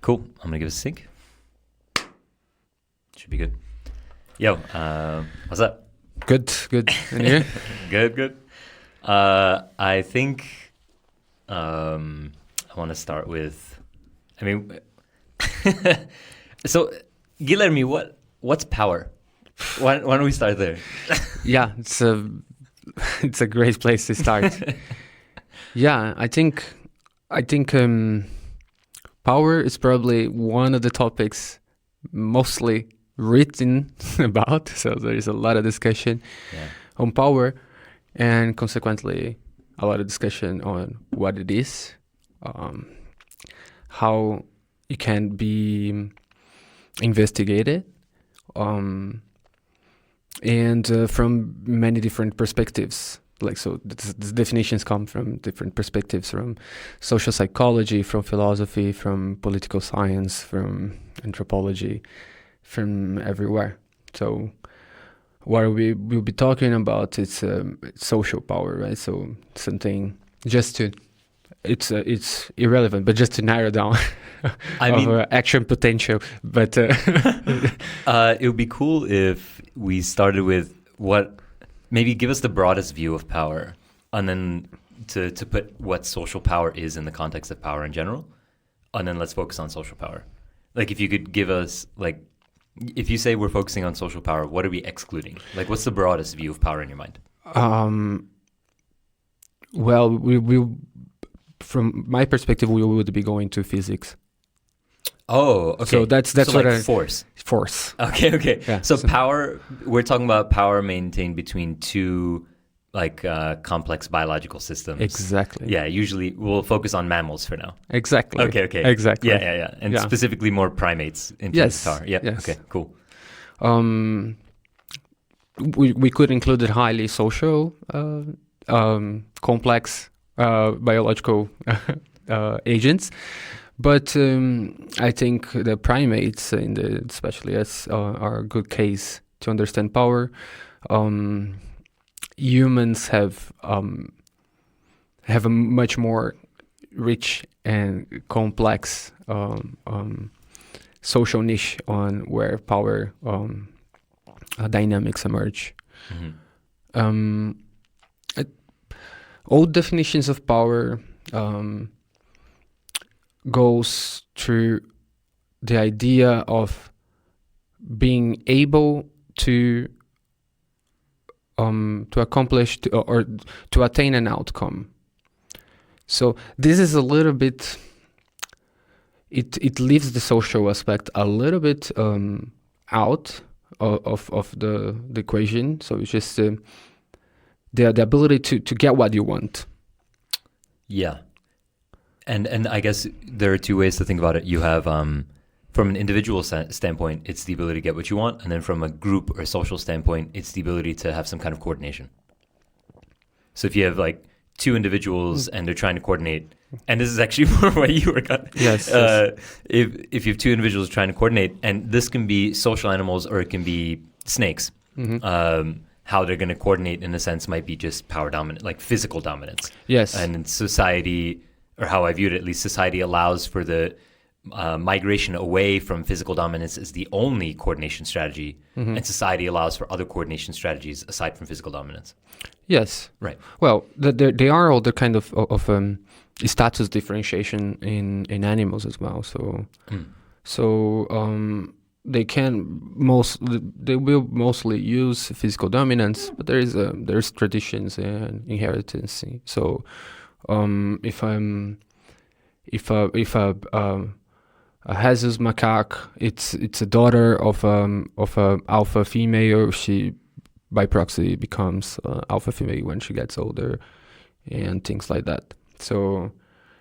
Cool. I'm gonna give it a sync. Should be good. Yo, what's up? Good. And you? Good. I think I want to start with. So Guilherme, what's power? Why don't we start there? Yeah, it's a great place to start. Yeah, I think power is probably one of the topics mostly written about. So there is a lot of discussion on power, and consequently a lot of discussion on what it is, how it can be investigated, and from many different perspectives. Like, so the definitions come from different perspectives, from social psychology, from philosophy, from political science, from anthropology, from everywhere. So what we will be talking about is social power, right? So something it's irrelevant, but just to narrow down action potential. But it would be cool if we started with maybe give us the broadest view of power, and then to put what social power is in the context of power in general, and then let's focus on social power. Like, if you could give us, like, if you say we're focusing on social power, what are we excluding? Like, what's the broadest view of power in your mind? Well, we from my perspective, we would be going to physics. Oh, okay. So that's so what like force. Okay. Yeah, so power, we're talking about power maintained between two complex biological systems. Exactly. Yeah, usually we'll focus on mammals for now. Exactly. Okay. Exactly. Yeah. And specifically more primates in terms of power. Yeah. Yes. Okay, cool. We could include the highly social, complex biological agents. But I think the primates, especially are a good case to understand power. Humans have a much more rich and complex social niche on where power dynamics emerge. Mm-hmm. Old definitions of power goes through the idea of being able to accomplish or to attain an outcome. So this is a little bit. It leaves the social aspect a little bit out of the equation. So it's just the ability to get what you want. Yeah. And I guess there are two ways to think about it. You have, from an individual standpoint, it's the ability to get what you want. And then from a group or social standpoint, it's the ability to have some kind of coordination. So if you have like two individuals and they're trying to coordinate, and this is actually more what you work on. Yes. If you have two individuals trying to coordinate, and this can be social animals or it can be snakes, how they're going to coordinate in a sense might be just power dominant, like physical dominance. Yes. And in society, or how I viewed it, at least, society allows for the migration away from physical dominance as the only coordination strategy, and society allows for other coordination strategies aside from physical dominance. Yes. Right. Well, they are all the kind of status differentiation in animals as well. So they will mostly use physical dominance, but there's traditions and inheritance. So if a rhesus macaque, it's a daughter of a alpha female. She by proxy becomes alpha female when she gets older, and things like that. So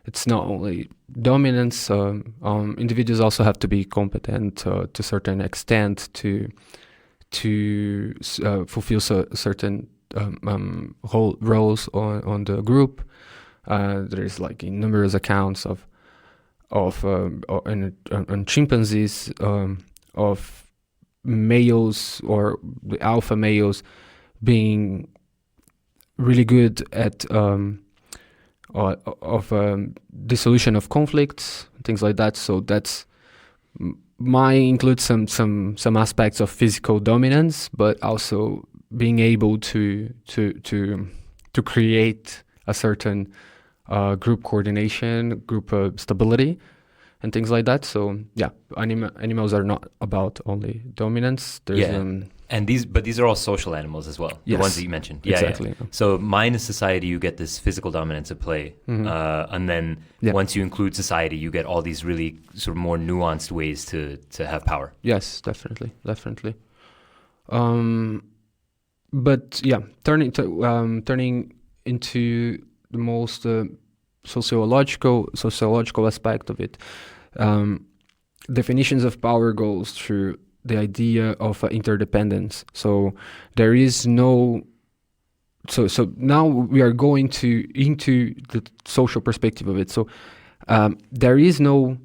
it's not only dominance. Individuals also have to be competent to a certain extent to fulfill certain whole roles on the group. There is like numerous accounts on chimpanzees of males or the alpha males being really good at dissolution of conflicts, things like that. So that's might include some aspects of physical dominance, but also being able to create a certain group coordination, group stability, and things like that. So yeah, animals are not about only dominance. There's and these are all social animals as well. Yes, the ones that you mentioned. Exactly. Yeah. So minus society, you get this physical dominance at play, and then once you include society, you get all these really sort of more nuanced ways to have power. Yes, definitely. But yeah, turning into the most sociological aspect of it. Definitions of power goes through the idea of interdependence. So there is no. So now we are going into the social perspective of it. So there is no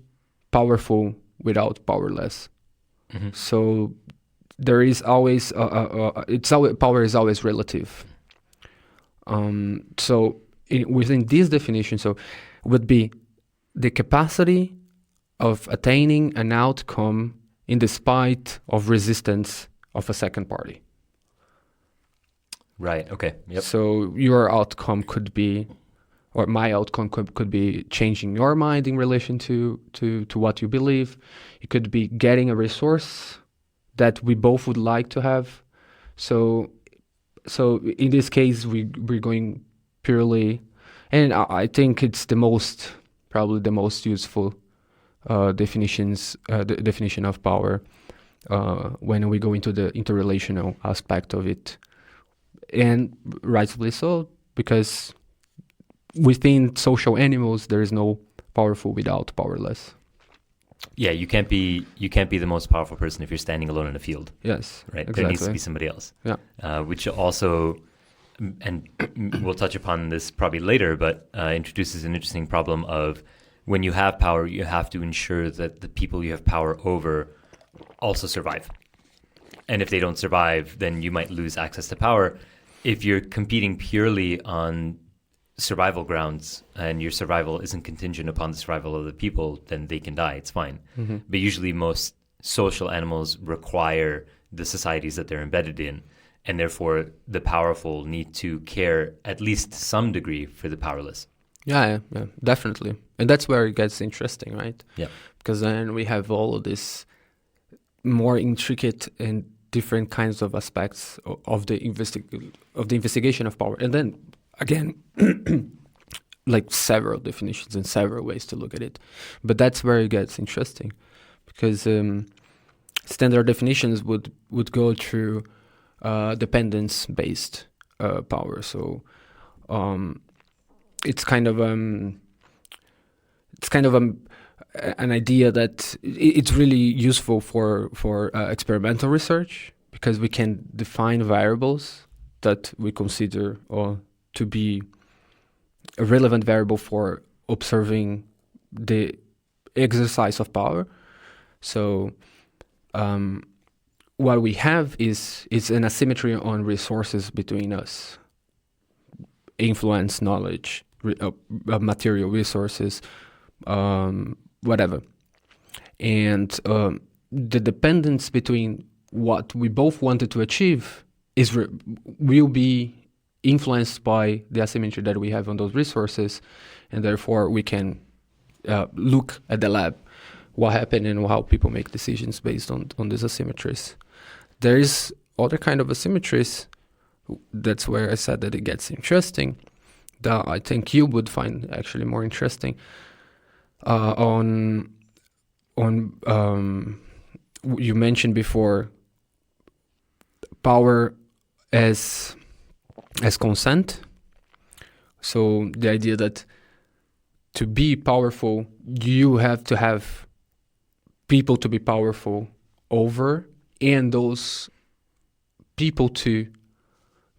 powerful without powerless. Mm-hmm. So there is always power is always relative. So within this definition, so would be the capacity of attaining an outcome in despite of resistance of a second party. Right. Okay. Yep. So your outcome could be, or my outcome could be changing your mind in relation to what you believe. It could be getting a resource that we both would like to have. So in this case, we're going purely, and I think it's probably the most useful the definition of power when we go into the interrelational aspect of it, and rightfully so, because within social animals there is no powerful without powerless. Yeah, you can't be the most powerful person if you're standing alone in a field. Yes, right. Exactly. There needs to be somebody else. Yeah. Which also, and we'll touch upon this probably later, but introduces an interesting problem of when you have power, you have to ensure that the people you have power over also survive. And if they don't survive, then you might lose access to power. If you're competing purely on survival grounds and your survival isn't contingent upon the survival of the people, then they can die. It's fine. Mm-hmm. But usually most social animals require the societies that they're embedded in. And therefore, the powerful need to care at least to some degree for the powerless. Yeah, definitely. And that's where it gets interesting, right? Yeah. Because then we have all of this more intricate and different kinds of aspects of the investigation of power. And then, again, like several definitions and several ways to look at it. But that's where it gets interesting. Because standard definitions would go through dependence-based power. So it's kind of an idea that it's really useful for experimental research, because we can define variables that we consider to be a relevant variable for observing the exercise of power. So what we have is an asymmetry on resources between us: influence, knowledge, material resources, whatever. And the dependence between what we both wanted to achieve will be influenced by the asymmetry that we have on those resources, and therefore we can look at the lab what happened and how people make decisions based on these asymmetries. There is other kind of asymmetries. That's where I said that it gets interesting, that I think you would find actually more interesting. You mentioned before power as consent. So the idea that to be powerful, you have to have people to be powerful over, and those people to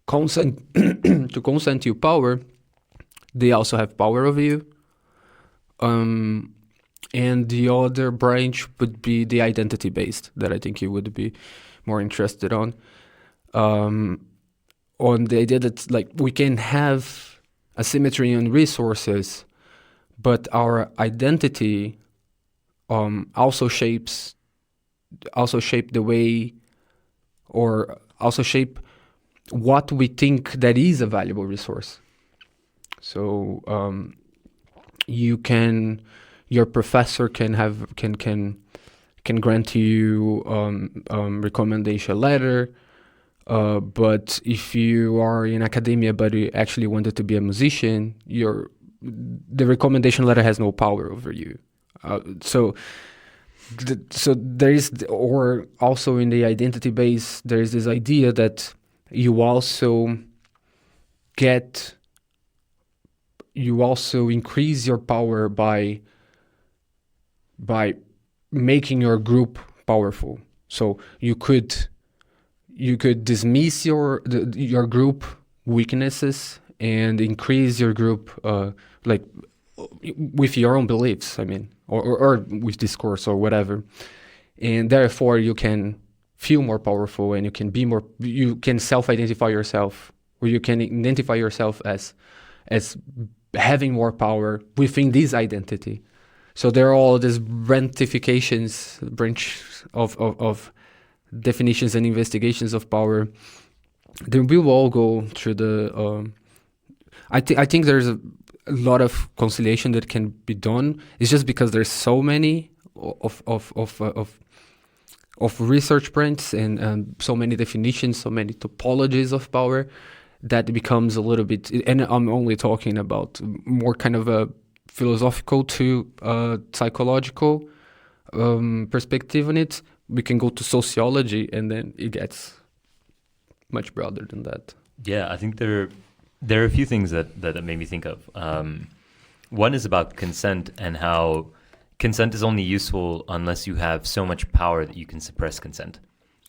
consent to you power, they also have power over you. And the other branch would be the identity-based, that I think you would be more interested on the idea that like we can have asymmetry on resources, but our identity also shape the way, or also shape what we think that is a valuable resource. So your professor can grant you recommendation letter, but if you are in academia but you actually wanted to be a musician, the recommendation letter has no power over you. So there is, or also in the identity base, there is this idea that you also increase your power by making your group powerful. So you could dismiss your group weaknesses and increase your group, like with your own beliefs, I mean, or with discourse or whatever, and therefore you can feel more powerful, and you can self-identify yourself, or you can identify yourself as having more power within this identity. So there are all these branch of definitions and investigations of power. Then we will all go through the. I think there's a lot of conciliation that can be done. It's just because there's so many of research branches and so many definitions, so many topologies of power, that it becomes a little bit. And I'm only talking about more kind of a philosophical to psychological perspective on it. We can go to sociology, and then it gets much broader than that. Yeah, I think there are a few things that made me think of. One is about consent, and how consent is only useful unless you have so much power that you can suppress consent.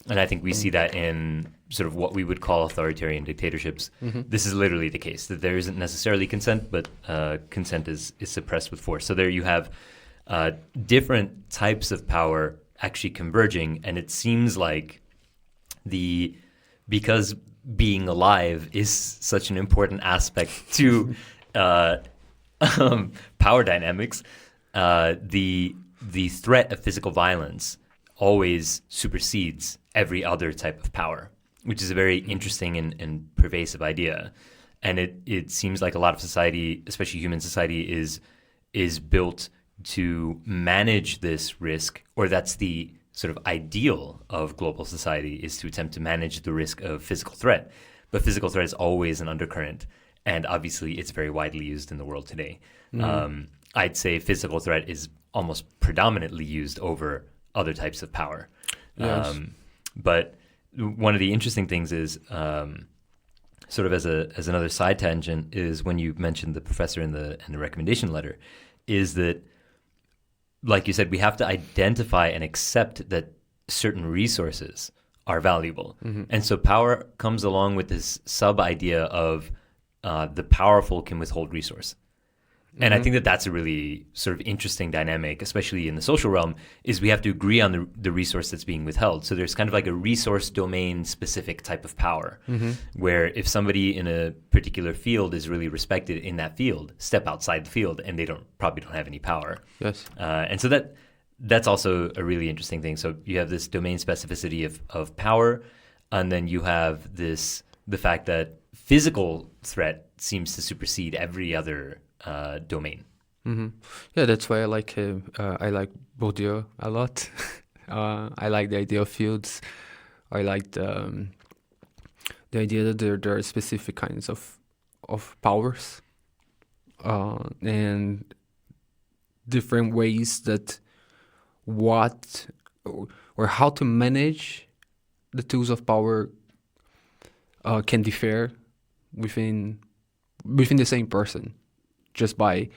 And I think we see that in sort of what we would call authoritarian dictatorships. Mm-hmm. This is literally the case, that there isn't necessarily consent, but consent is suppressed with force. So there you have different types of power actually converging, and it seems like because being alive is such an important aspect to power dynamics, the threat of physical violence always supersedes every other type of power, which is a very interesting and pervasive idea. And it seems like a lot of society, especially human society, is built to manage this risk, or that's the sort of ideal of global society, is to attempt to manage the risk of physical threat. But physical threat is always an undercurrent, and obviously it's very widely used in the world today. Mm. I'd say physical threat is almost predominantly used over other types of power. Yes. But one of the interesting things is, sort of as another side tangent, is when you mentioned the professor in the recommendation letter, is that, like you said, we have to identify and accept that certain resources are valuable. Mm-hmm. And so power comes along with this sub-idea of the powerful can withhold resource. And I think that's a really sort of interesting dynamic, especially in the social realm, is we have to agree on the resource that's being withheld. So there's kind of like a resource domain specific type of power, where if somebody in a particular field is really respected in that field, step outside the field and they probably don't have any power. Yes. And so that's also a really interesting thing. So you have this domain specificity of power, and then you have the fact that physical threat seems to supersede every other domain. Mm-hmm. Yeah, that's why I like Bourdieu a lot. I like the idea of fields. I like the idea that there are specific kinds of powers and different ways that or how to manage the tools of power can differ within the same person, just by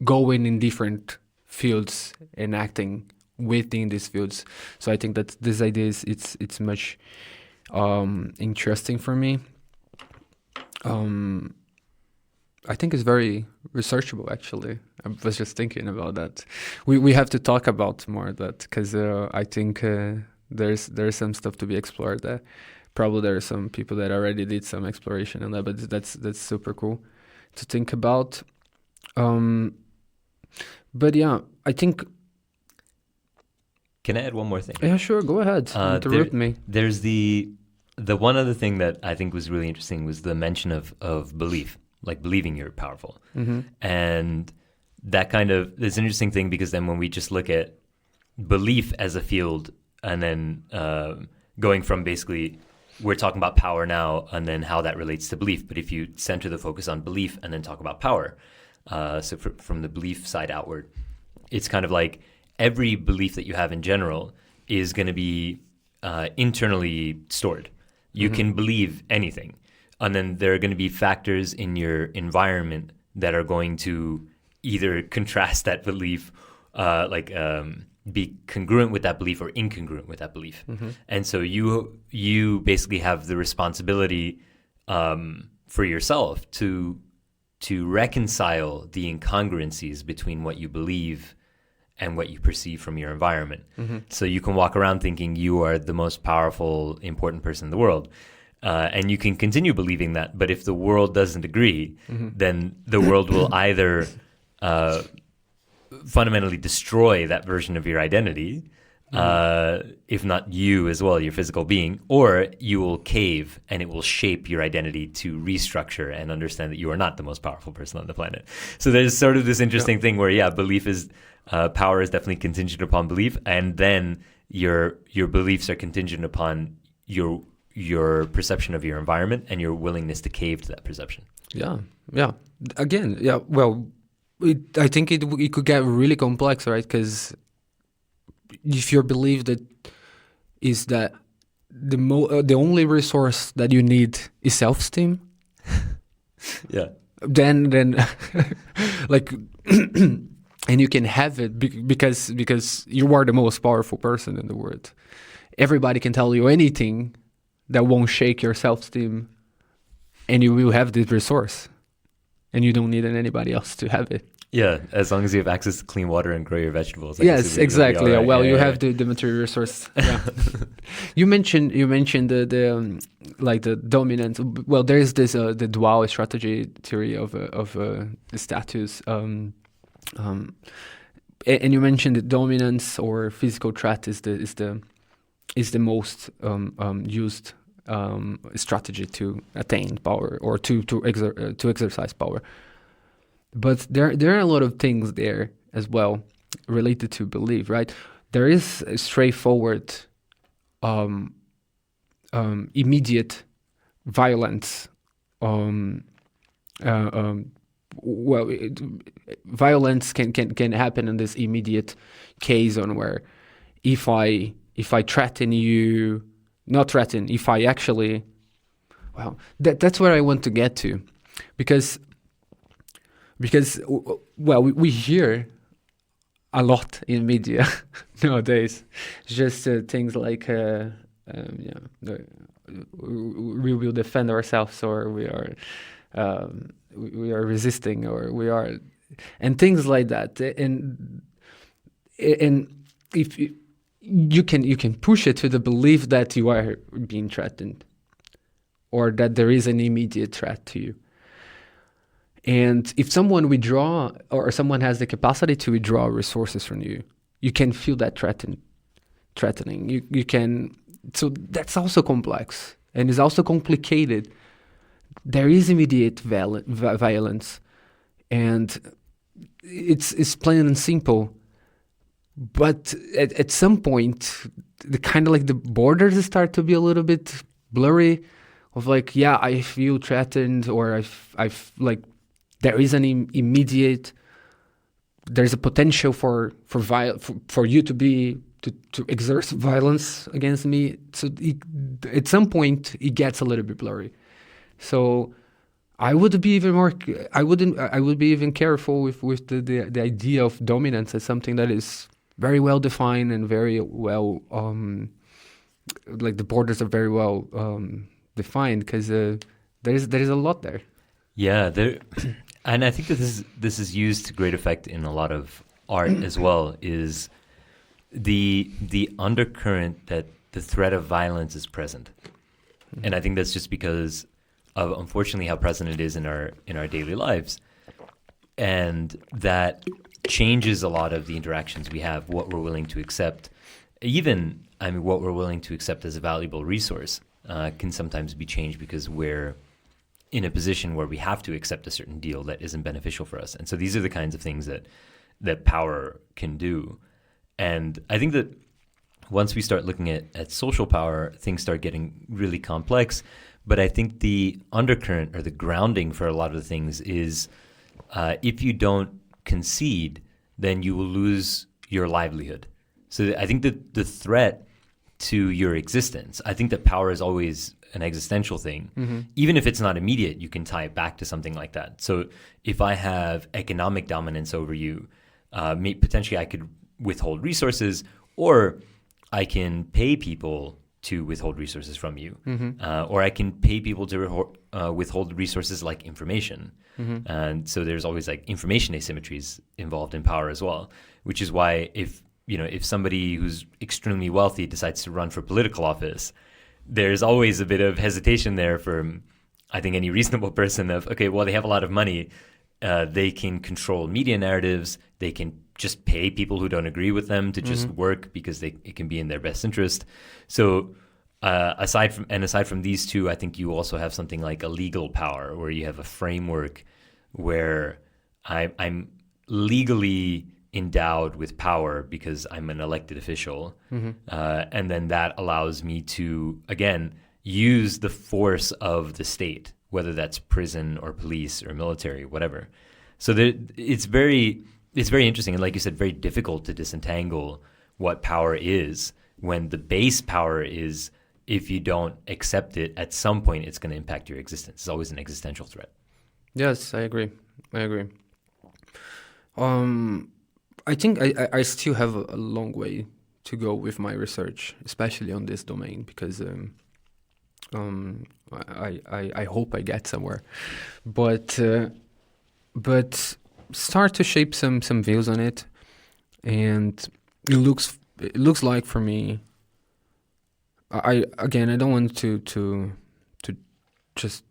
going in different fields and acting within these fields. So I think that this idea it's much interesting for me. I think it's very researchable, actually. I was just thinking about that. We have to talk about more of that, because I think there's some stuff to be explored there. Probably there are some people that already did some exploration on that, but that's super cool to think about. But yeah, I think Can I add one more thing? Yeah, sure. Go ahead. Interrupt me. There's the one other thing that I think was really interesting was the mention of belief, like believing you're powerful. Mm-hmm. And that kind of is an interesting thing because then when we just look at belief as a field and then going from basically we're talking about power now and then how that relates to belief. But if you center the focus on belief and then talk about power, from the belief side outward, it's kind of like every belief that you have in general is going to be internally stored. You can believe anything. And then there are going to be factors in your environment that are going to either contrast that belief, be congruent with that belief or incongruent with that belief. Mm-hmm. And so you basically have the responsibility for yourself to reconcile the incongruencies between what you believe and what you perceive from your environment. Mm-hmm. So you can walk around thinking you are the most powerful, important person in the world. And you can continue believing that. But if the world doesn't agree, then the world will either fundamentally destroy that version of your identity, if not you as well, your physical being, or you will cave and it will shape your identity to restructure and understand that you are not the most powerful person on the planet. So there's sort of this interesting thing where, belief is, power is definitely contingent upon belief, and then your beliefs are contingent upon your perception of your environment and your willingness to cave to that perception. Yeah. Again, well, I think it could get really complex, right? Because if your belief is that the only resource that you need is self-esteem, then like, and you can have it because you are the most powerful person in the world. Everybody can tell you anything that won't shake your self-esteem, and you will have this resource, and you don't need anybody else to have it. Yeah, as long as you have access to clean water and grow your vegetables. Yes, exactly. Right. Well, you have the material resource. Yeah. You mentioned the like the dominance. Well, there is this the dual strategy theory of the status. And you mentioned the dominance or physical threat is the most used strategy to attain power or to exercise power. But there are a lot of things there as well related to belief, right? There is a straightforward, immediate violence. Violence can happen in this immediate case on where if I threaten you, not threaten, if I actually, that's where I want to get to, because we hear a lot in media nowadays, just things like we will defend ourselves, or we are resisting, or we are, and things like that, and if you can push it to the belief that you are being threatened, or that there is an immediate threat to you. And if someone withdraw, or someone has the capacity to withdraw resources from you, you can feel that threatening. You can. So that's also complex, and is also complicated. There is immediate violence, and it's plain and simple. But at some point, the kind of like the borders start to be a little bit blurry. Of like, I feel threatened, or I've like. There is an immediate. There's a potential for you to exert violence against me. So at some point it gets a little bit blurry. So I would be even more. I would be even careful with the idea of dominance as something that is very well defined and very well like the borders are very well defined, because there is a lot there. Yeah, there. And I think that this is used to great effect in a lot of art as well, is the undercurrent that the threat of violence is present. Mm-hmm. And I think that's just because of, unfortunately, how present it is in our daily lives. And that changes a lot of the interactions we have, what we're willing to accept, even, I mean, what we're willing to accept as a valuable resource can sometimes be changed because we're in a position where we have to accept a certain deal that isn't beneficial for us. And so these are the kinds of things that power can do. And I think that once we start looking at social power, things start getting really complex. But I think the undercurrent or the grounding for a lot of the things is if you don't concede, then you will lose your livelihood. So I think that the threat to your existence, I think that power is always an existential thing. Mm-hmm. Even if it's not immediate, you can tie it back to something like that. So if I have economic dominance over you, potentially I could withhold resources, or I can pay people to withhold resources from you, or I can pay people to withhold resources like information. Mm-hmm. And so there's always like information asymmetries involved in power as well, which is why if somebody who's extremely wealthy decides to run for political office, there's always a bit of hesitation there for, I think, any reasonable person of, okay, well, they have a lot of money. They can control media narratives. They can just pay people who don't agree with them to just work because it can be in their best interest. So aside from these two, I think you also have something like a legal power where you have a framework where I'm legally endowed with power because I'm an elected official. And then that allows me to, again, use the force of the state, whether that's prison or police or military, whatever. So it's very interesting. And like you said, very difficult to disentangle what power is when the base power is, if you don't accept it, at some point it's going to impact your existence. It's always an existential threat. Yes, I agree. I think I still have a long way to go with my research, especially on this domain, because I hope I get somewhere, but start to shape some views on it, and it looks like for me. I don't want to just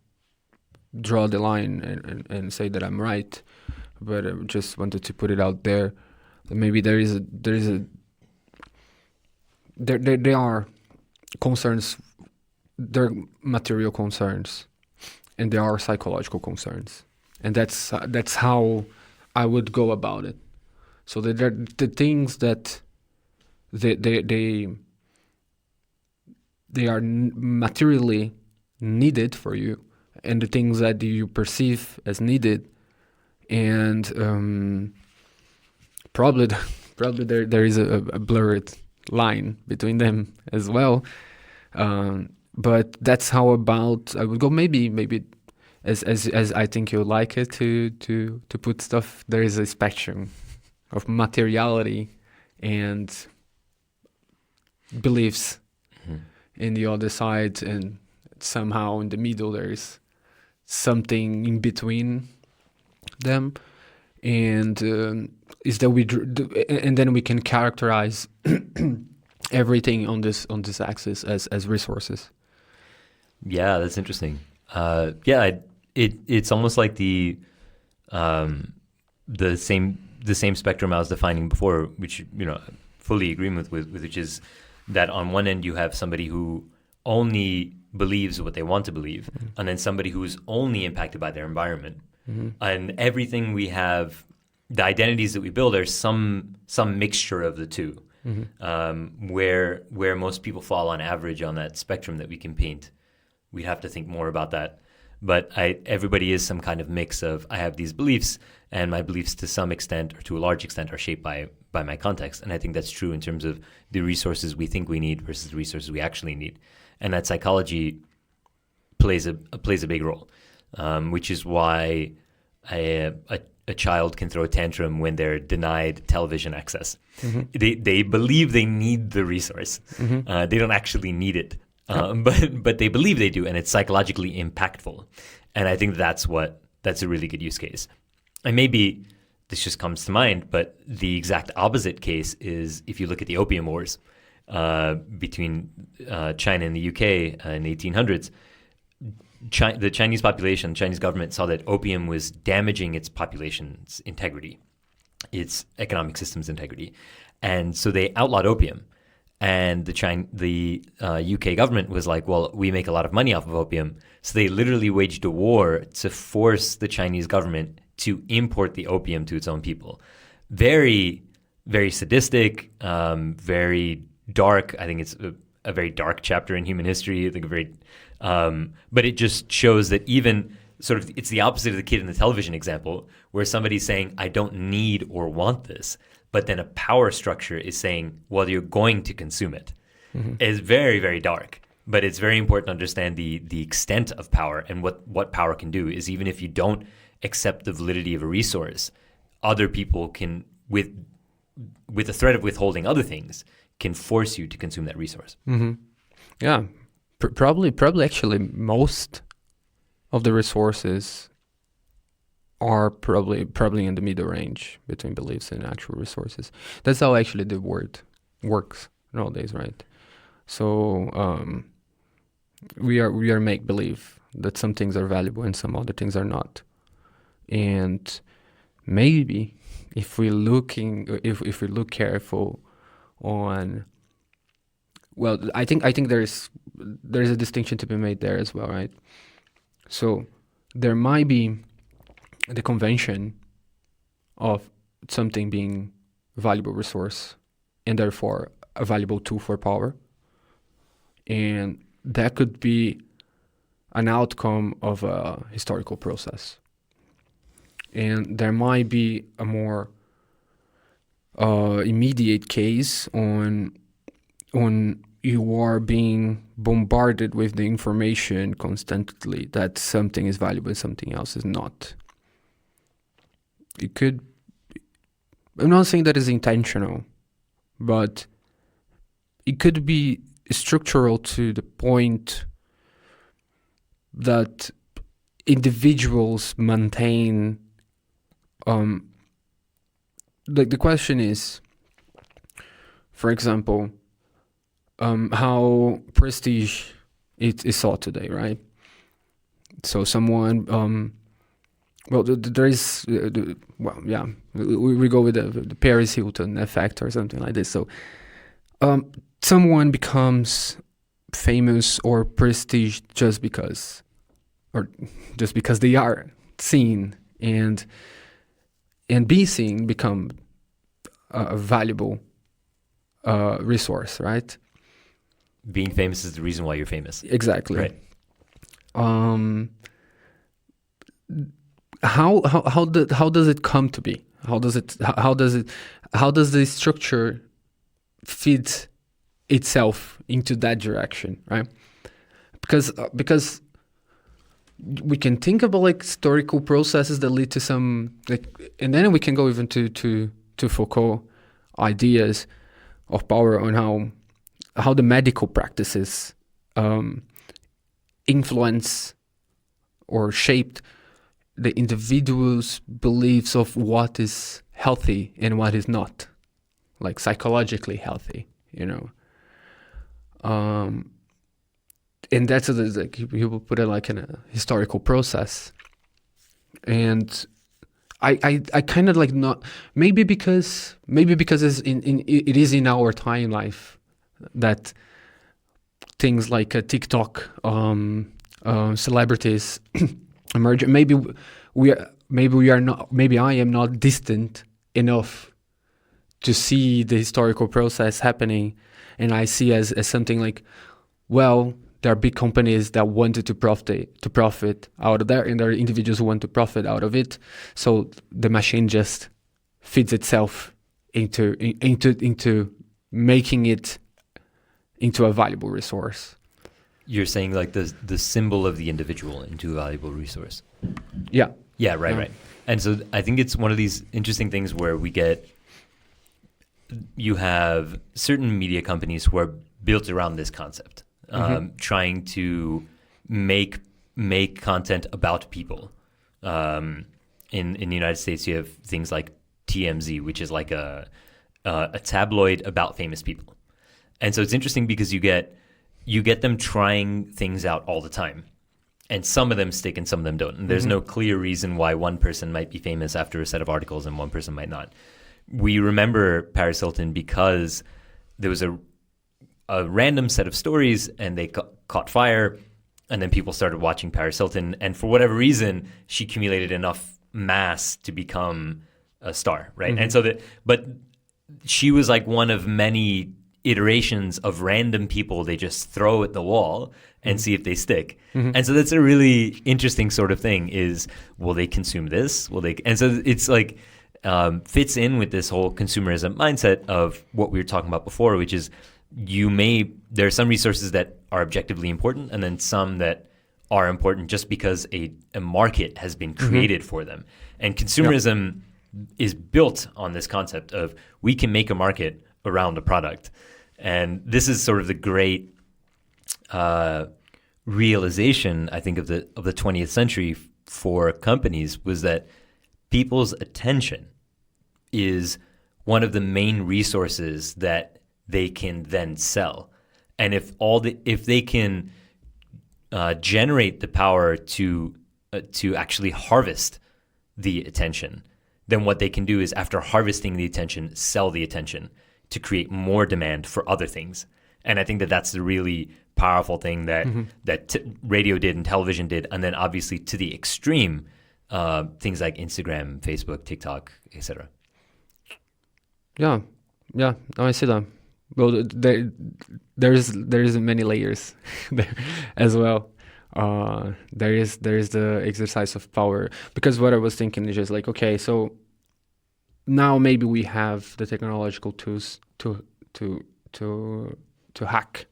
draw the line and say that I'm right, but I just wanted to put it out there. Maybe there are concerns, there are material concerns, and there are psychological concerns, and that's how I would go about it. So the things that they are materially needed for you, and the things that you perceive as needed, and probably there is a blurred line between them as well. But that's how about I would go. Maybe as I think you like it to put stuff. There is a spectrum of materiality and beliefs in the other side, and somehow in the middle there is something in between them, and is that and then we can characterize everything on this axis as resources. Yeah, that's interesting. It's almost like the same spectrum I was defining before, which fully agree with which is that on one end you have somebody who only believes what they want to believe, and then somebody who's only impacted by their environment. And everything we have, the identities that we build are some mixture of the two. Where most people fall on average on that spectrum that we can paint. We'd have to think more about that. But everybody is some kind of mix of, I have these beliefs, and my beliefs to some extent or to a large extent are shaped by my context. And I think that's true in terms of the resources we think we need versus the resources we actually need. And that psychology plays a big role, which is why a child can throw a tantrum when they're denied television access. They believe they need the resource. They don't actually need it, but they believe they do, and it's psychologically impactful. And I think that's a really good use case. And maybe this just comes to mind, but the exact opposite case is if you look at the Opium Wars between China and the UK in the 1800s. The Chinese population, Chinese government saw that opium was damaging its population's integrity, its economic system's integrity. And so they outlawed opium. And the UK government was like, well, we make a lot of money off of opium. So they literally waged a war to force the Chinese government to import the opium to its own people. Very, very sadistic, very dark. I think it's a very dark chapter in human history. I think but it just shows that even sort of, it's the opposite of the kid in the television example, where somebody's saying, I don't need or want this. But then a power structure is saying, well, you're going to consume it. Mm-hmm. It's very, very dark. But it's very important to understand the extent of power, and what power can do is, even if you don't accept the validity of a resource, other people can, with the threat of withholding other things, can force you to consume that resource. Mm-hmm. Yeah, probably actually most of the resources are probably in the middle range between beliefs and actual resources. That's how actually the word works nowadays, right? So we are make believe that some things are valuable and some other things are not. And maybe if we look careful on, well, I think there's a distinction to be made there as well, right? So there might be the convention of something being a valuable resource and therefore a valuable tool for power. And that could be an outcome of a historical process. And there might be a more immediate case on you are being bombarded with the information constantly that something is valuable and something else is not. It could, I'm not saying that is intentional, but it could be structural to the point that individuals maintain, like the question is, for example, how prestige is sought today, right? So someone, there is, we go with the Paris Hilton effect or something like this. So someone becomes famous or prestige just because they are seen, and being seen become a valuable resource, right? Being famous is the reason why you're famous. Exactly. Right. How does it come to be? How does the structure fit itself into that direction, right? Because we can think about like historical processes that lead to some, like, and then we can go even to Foucault ideas of power on how the medical practices influence or shaped the individual's beliefs of what is healthy and what is not, like psychologically healthy, you know. And that's like you will put it like in a historical process. And I kind of like not, maybe because it's it is in our time life that things like TikTok, celebrities emerge. Maybe I am not distant enough to see the historical process happening, and I see as something like, well, there are big companies that wanted to profit out of there, and there are individuals who want to profit out of it. So the machine just feeds itself into making it into a valuable resource. You're saying like the symbol of the individual into a valuable resource. Yeah. Yeah, right. And so I think it's one of these interesting things where you have certain media companies who are built around this concept, trying to make content about people. In the United States, you have things like TMZ, which is like a tabloid about famous people. And so it's interesting because you get them trying things out all the time. And some of them stick and some of them don't. And there's no clear reason why one person might be famous after a set of articles and one person might not. We remember Paris Hilton because there was a random set of stories, and they caught fire, and then people started watching Paris Hilton, and for whatever reason, she accumulated enough mass to become a star, right? And so but she was like one of many iterations of random people they just throw at the wall and see if they stick. And so that's a really interesting sort of thing is, will they consume this? And so it's like fits in with this whole consumerism mindset of what we were talking about before, which is there are some resources that are objectively important and then some that are important just because a market has been created for them. And consumerism is built on this concept of we can make a market around a product. And this is sort of the great realization, I think, of the 20th century for companies, was that people's attention is one of the main resources that they can then sell. And if they can generate the power to actually harvest the attention, then what they can do is, after harvesting the attention, sell the attention to create more demand for other things. And I think that that's the really powerful thing that radio did and television did, and then obviously to the extreme, things like Instagram, Facebook, TikTok, etc. Yeah, no, I see that. Well, there is many layers there as well. There is the exercise of power, because what I was thinking is just like, okay, so now maybe we have the technological tools to hack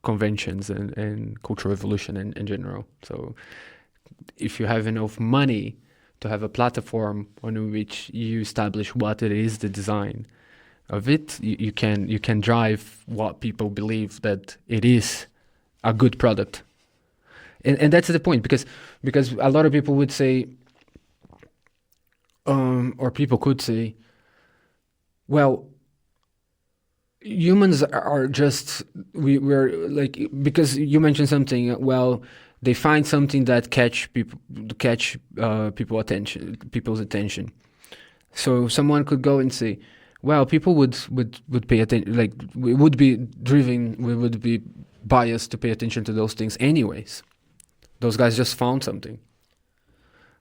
conventions and cultural evolution in general. So if you have enough money to have a platform on which you establish what it is, the design of it, you can drive what people believe that it is a good product. And that's the point, because a lot of people would say, or people could say, well, humans are just, we're like, because you mentioned something, well, they find something that catch people's attention. So someone could go and say, well, people would pay attention, like we would be biased to pay attention to those things anyways. Those guys just found something.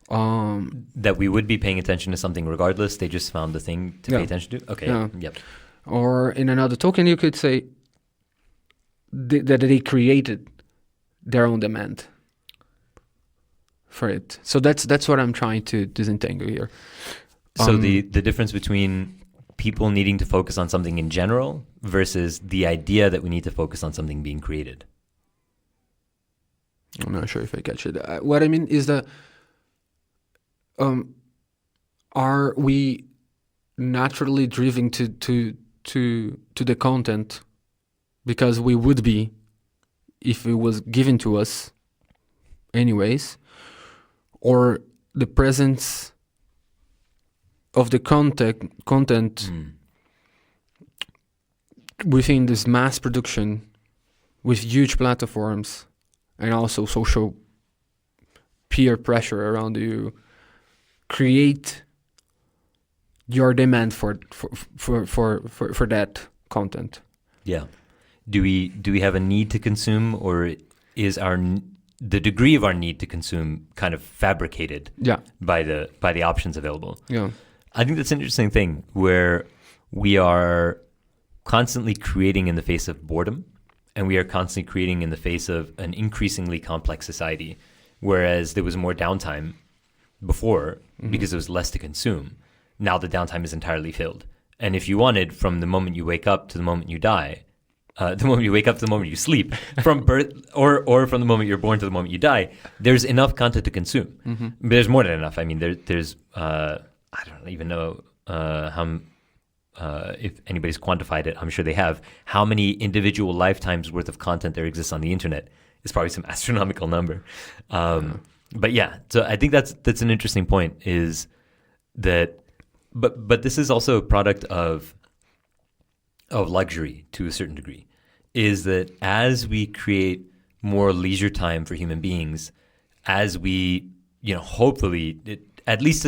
That we would be paying attention to something regardless. They just found the thing to pay attention to. Okay. Yeah. Yep. Or in another token, you could say that they created their own demand for it. So that's what I'm trying to disentangle here. So the difference between people needing to focus on something in general versus the idea that we need to focus on something being created. I'm not sure if I catch it. What I mean is that are we naturally driven to the content because we would be if it was given to us anyways, or the presence of the content within this mass production with huge platforms and also social peer pressure around you create your demand for that content. Yeah. Do we have a need to consume, or is the degree of our need to consume kind of fabricated by the options available? Yeah. I think that's an interesting thing where we are constantly creating in the face of boredom, and we are constantly creating in the face of an increasingly complex society, whereas there was more downtime before because there was less to consume. Now the downtime is entirely filled. And if you wanted, from the moment you wake up to the moment you die, the moment you wake up to the moment you sleep, from birth or from the moment you're born to the moment you die, there's enough content to consume. But there's more than enough. I mean, there's I don't even know how if anybody's quantified it. I'm sure they have. How many individual lifetimes worth of content there exists on the internet is probably some astronomical number. But yeah, so I think that's an interesting point. Is that, but this is also a product of luxury to a certain degree. Is that as we create more leisure time for human beings, as we hopefully at least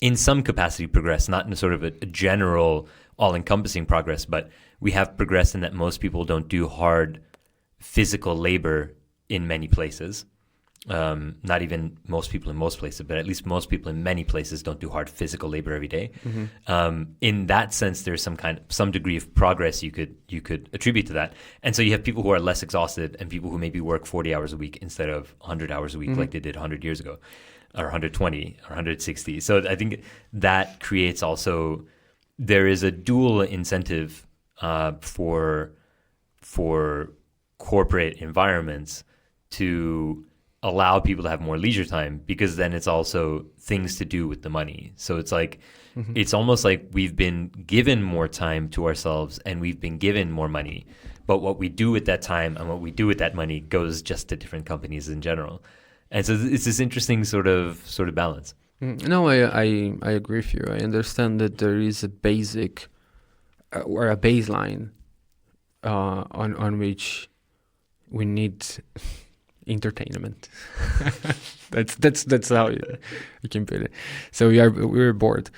in some capacity progress, not in a sort of a general all-encompassing progress, but we have progressed in that most people don't do hard physical labor in many places. Not even most people in most places, but at least most people in many places don't do hard physical labor every day. In that sense, there's some degree of progress you could attribute to that. And so you have people who are less exhausted and people who maybe work 40 hours a week instead of 100 hours a week like they did 100 years ago, or 120 or 160. So I think that creates also, there is a dual incentive for corporate environments to allow people to have more leisure time, because then it's also things to do with the money. So it's like, it's almost like we've been given more time to ourselves and we've been given more money, but what we do with that time and what we do with that money goes just to different companies in general. And so it's this interesting sort of balance. No, I agree with you. I understand that there is a basic or a baseline on which we need entertainment. that's how you can put it. So we're bored,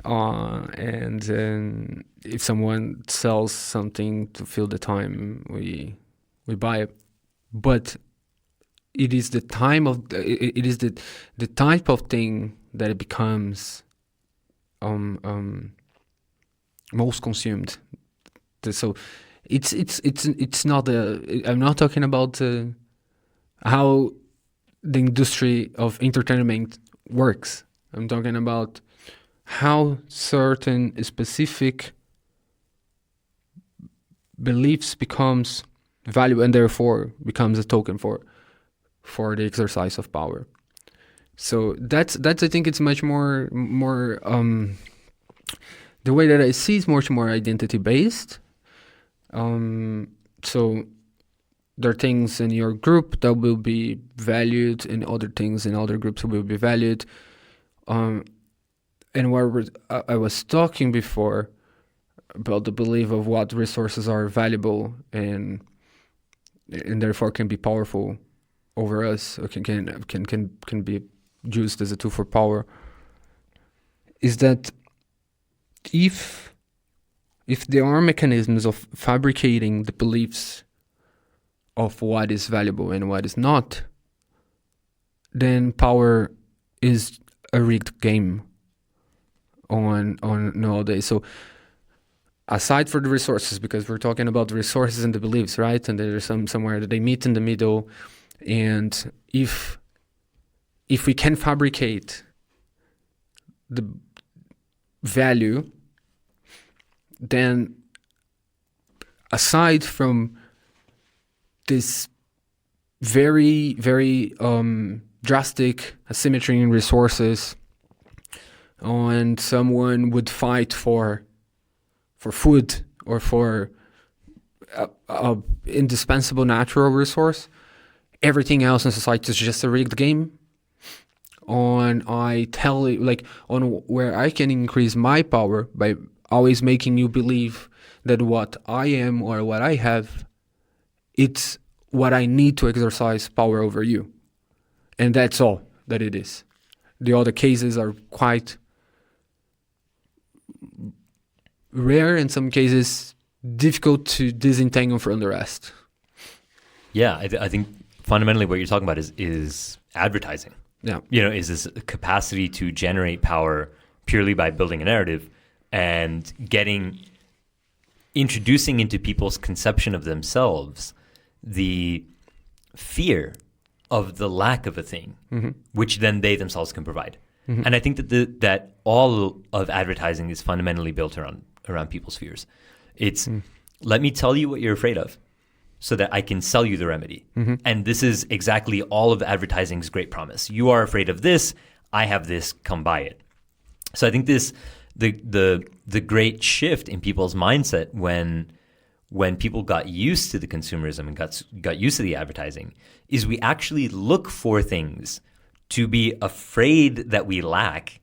and then if someone sells something to fill the time, we buy it. But it is the time of it is the type of thing that it becomes most consumed. So it's not I'm not talking about how the industry of entertainment works. I'm talking about how certain specific beliefs becomes value and therefore becomes a token for the exercise of power. So that's I think it's much more the way that I see is much more identity based. So there are things in your group that will be valued, and other things in other groups will be valued. And where I was talking before about the belief of what resources are valuable and therefore can be powerful over us, or can be used as a tool for power, is that if there are mechanisms of fabricating the beliefs of what is valuable and what is not, then power is a rigged game on nowadays. So aside for the resources, because we're talking about the resources and the beliefs, right? And there's somewhere that they meet in the middle. And if we can fabricate the value, then aside from this very, very drastic asymmetry in resources, and someone would fight for food or for a indispensable natural resource, everything else in society is just a rigged game. On where I can increase my power by always making you believe that what I am or what I have, it's what I need to exercise power over you. And that's all that it is. The other cases are quite rare, in some cases difficult to disentangle from the rest. Yeah, I think fundamentally what you're talking about is advertising. Yeah. Is this capacity to generate power purely by building a narrative and introducing into people's conception of themselves the fear of the lack of a thing, which then they themselves can provide. And I think that all of advertising is fundamentally built around people's fears. It's let me tell you what you're afraid of so that I can sell you the remedy. And this is exactly all of advertising's great promise. You are afraid of this, I have this, come buy it. So I think the great shift in people's mindset when people got used to the consumerism and got used to the advertising is we actually look for things to be afraid that we lack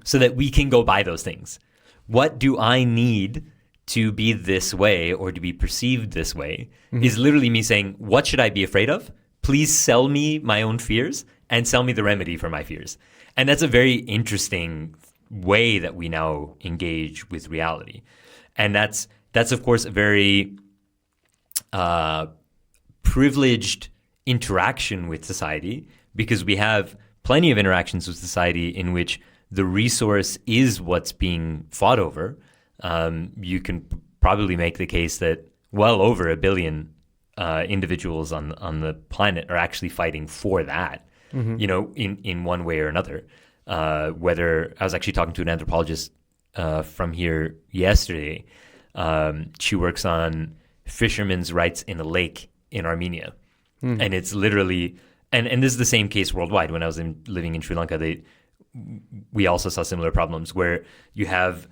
so that we can go buy those things. What do I need to be this way or to be perceived this way is literally me saying, what should I be afraid of? Please sell me my own fears and sell me the remedy for my fears. And that's a very interesting way that we now engage with reality. and that's of course a very privileged interaction with society, because we have plenty of interactions with society in which the resource is what's being fought over. You can probably make the case that well over 1 billion individuals on the planet are actually fighting for that, in one way or another. Whether I was actually talking to an anthropologist from here yesterday. She works on fishermen's rights in a lake in Armenia. And it's literally, and this is the same case worldwide. When I was living in Sri Lanka, we also saw similar problems where you have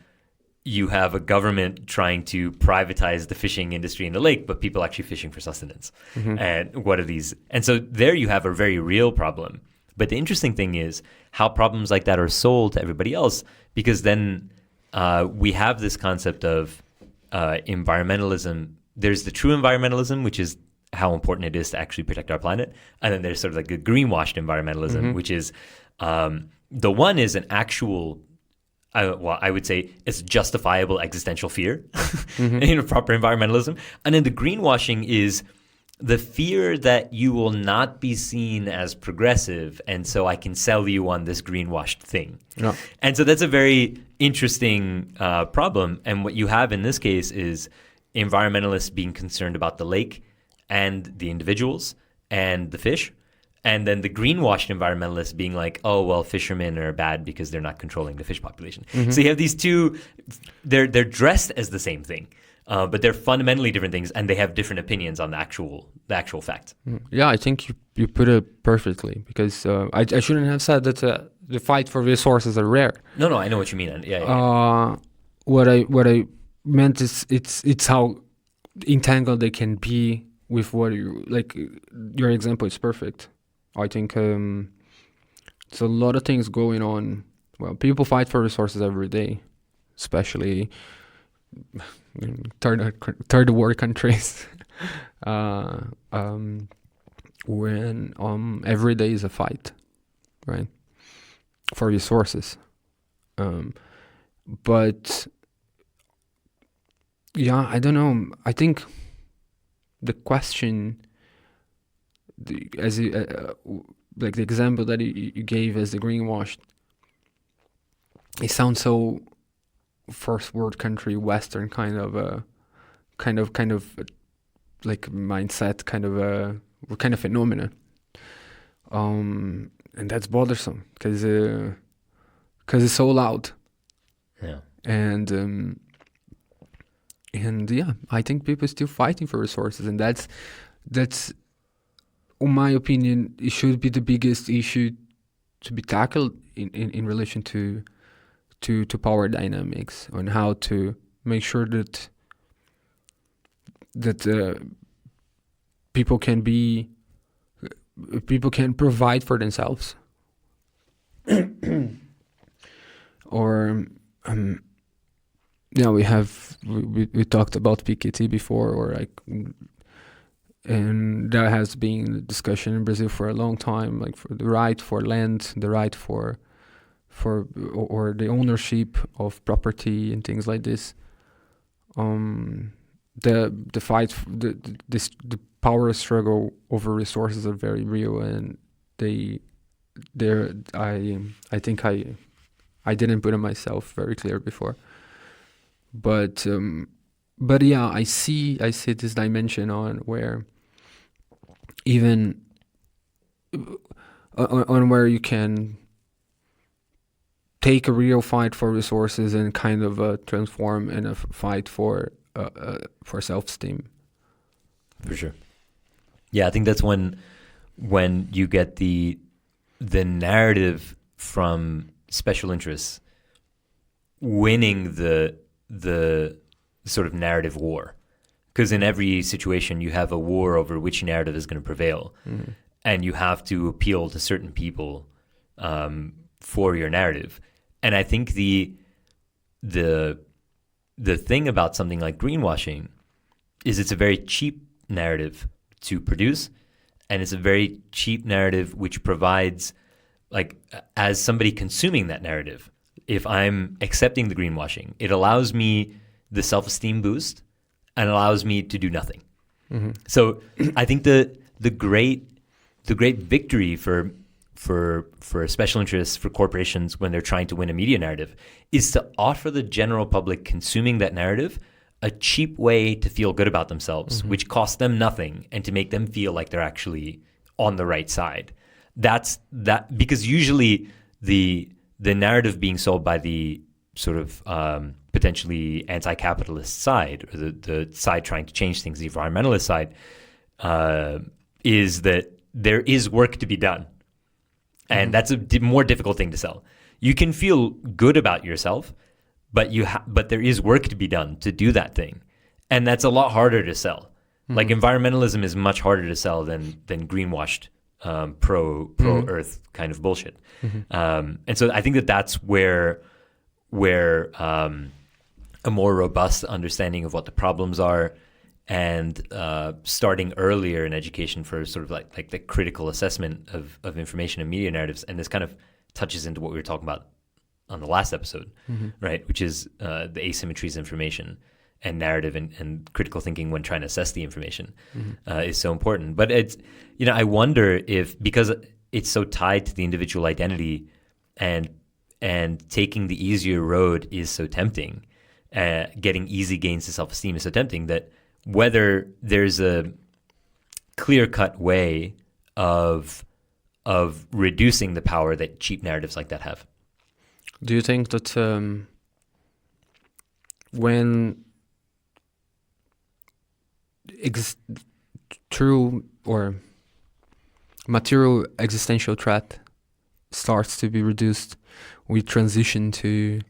a government trying to privatize the fishing industry in the lake, but people actually fishing for sustenance. And what are these? And so there you have a very real problem. But the interesting thing is how problems like that are sold to everybody else, because then we have this concept of environmentalism. There's the true environmentalism, which is how important it is to actually protect our planet. And then there's sort of like the greenwashed environmentalism, which is the one is an actual, I would say it's justifiable existential fear, proper environmentalism. And then the greenwashing is the fear that you will not be seen as progressive, and so I can sell you on this greenwashed thing. Yeah. And so that's a very interesting problem. And what you have in this case is environmentalists being concerned about the lake and the individuals and the fish, and then the greenwashed environmentalists being like, oh, well, fishermen are bad because they're not controlling the fish population. So you have these two, they're dressed as the same thing, but they're fundamentally different things, and they have different opinions on the actual fact. Yeah, I think you put it perfectly, because I shouldn't have said that the fight for resources are rare. No, I know what you mean. Yeah. What I meant is it's how entangled they can be with what you like. Your example is perfect. I think there's a lot of things going on. Well, people fight for resources every day, especially third world countries. When every day is a fight, right, for resources. But yeah, I don't know. I think the question, like the example that you gave as the greenwashed, it sounds so first world country Western kind of like mindset, kind of phenomena, and that's bothersome because it's so loud. Yeah. And yeah, I think people are still fighting for resources, and that's, in my opinion, it should be the biggest issue to be tackled in relation to power dynamics, on how to make sure that people can provide for themselves, or yeah, we talked about Piketty before, or like, and that has been a discussion in Brazil for a long time, like for the right for land, the right for or the ownership of property and things like this. The fight, the power struggle over resources are very real, and I think I didn't put it myself very clear before. But yeah, I see this dimension on where even on where you can take a real fight for resources and kind of transform in a fight for self-esteem. For sure. Yeah, I think that's when you get the narrative from special interests winning the sort of narrative war, because in every situation you have a war over which narrative is going to prevail, and you have to appeal to certain people for your narrative. And I think the thing about something like greenwashing is it's a very cheap narrative to produce, and it's a very cheap narrative which provides, like, as somebody consuming that narrative, if I'm accepting the greenwashing, it allows me the self-esteem boost and allows me to do nothing. Mm-hmm. So I think the great victory for special interests, for corporations when they're trying to win a media narrative, is to offer the general public consuming that narrative a cheap way to feel good about themselves, Mm-hmm. which costs them nothing, and to make them feel like they're actually on the right side. That's that, because usually the narrative being sold by the sort of potentially anti-capitalist side, or the side trying to change things, the environmentalist side, is that there is work to be done. And that's a more difficult thing to sell. You can feel good about yourself, but but there is work to be done to do that thing. And that's a lot harder to sell. Like environmentalism is much harder to sell than greenwashed pro-earth kind of bullshit. And so I think that's where a more robust understanding of what the problems are, and starting earlier in education for sort of like the critical assessment of information and media narratives. And this kind of touches into what we were talking about on the last episode, right? Which is the asymmetries of information and narrative and critical thinking when trying to assess the information is so important. But it's, I wonder if, because it's so tied to the individual identity, and taking the easier road is so tempting, getting easy gains to self-esteem is so tempting, that whether there's a clear-cut way of reducing the power that cheap narratives like that have. Do you think that when true or material existential threat starts to be reduced, we transition to,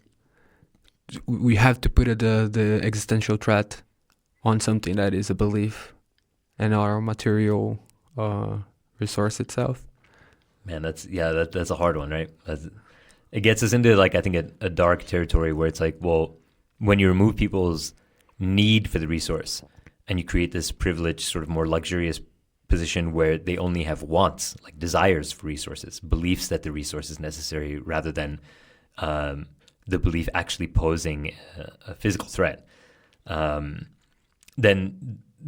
we have to put the existential threat on something that is a belief and our material resource itself? Man, that's a hard one, right? It gets us into, like, I think a dark territory where it's like, well, when you remove people's need for the resource and you create this privileged, sort of more luxurious position where they only have wants, like desires for resources, beliefs that the resource is necessary, rather than the belief actually posing a physical threat, then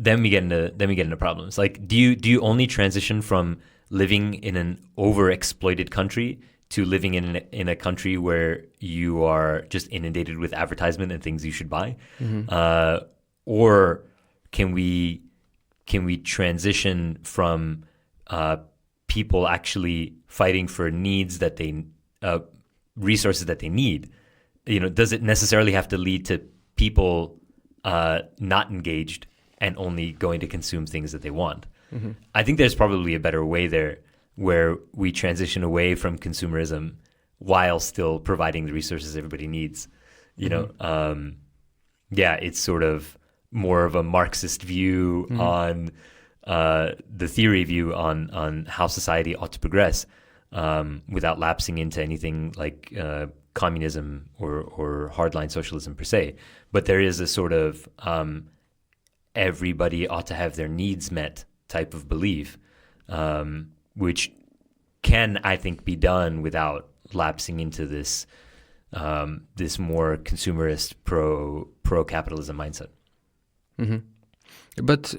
we get into problems. Like, do you only transition from living in an overexploited country to living in a country where you are just inundated with advertisement and things you should buy, or can we transition from people actually fighting for needs that they resources that they need? Does it necessarily have to lead to people not engaged and only going to consume things that they want? I think there's probably a better way there, where we transition away from consumerism while still providing the resources everybody needs. It's sort of more of a Marxist view on the theory view on how society ought to progress, without lapsing into anything like communism or hardline socialism per se. But there is a sort of everybody ought to have their needs met type of belief, which can, I think, be done without lapsing into this this more consumerist pro capitalism mindset. But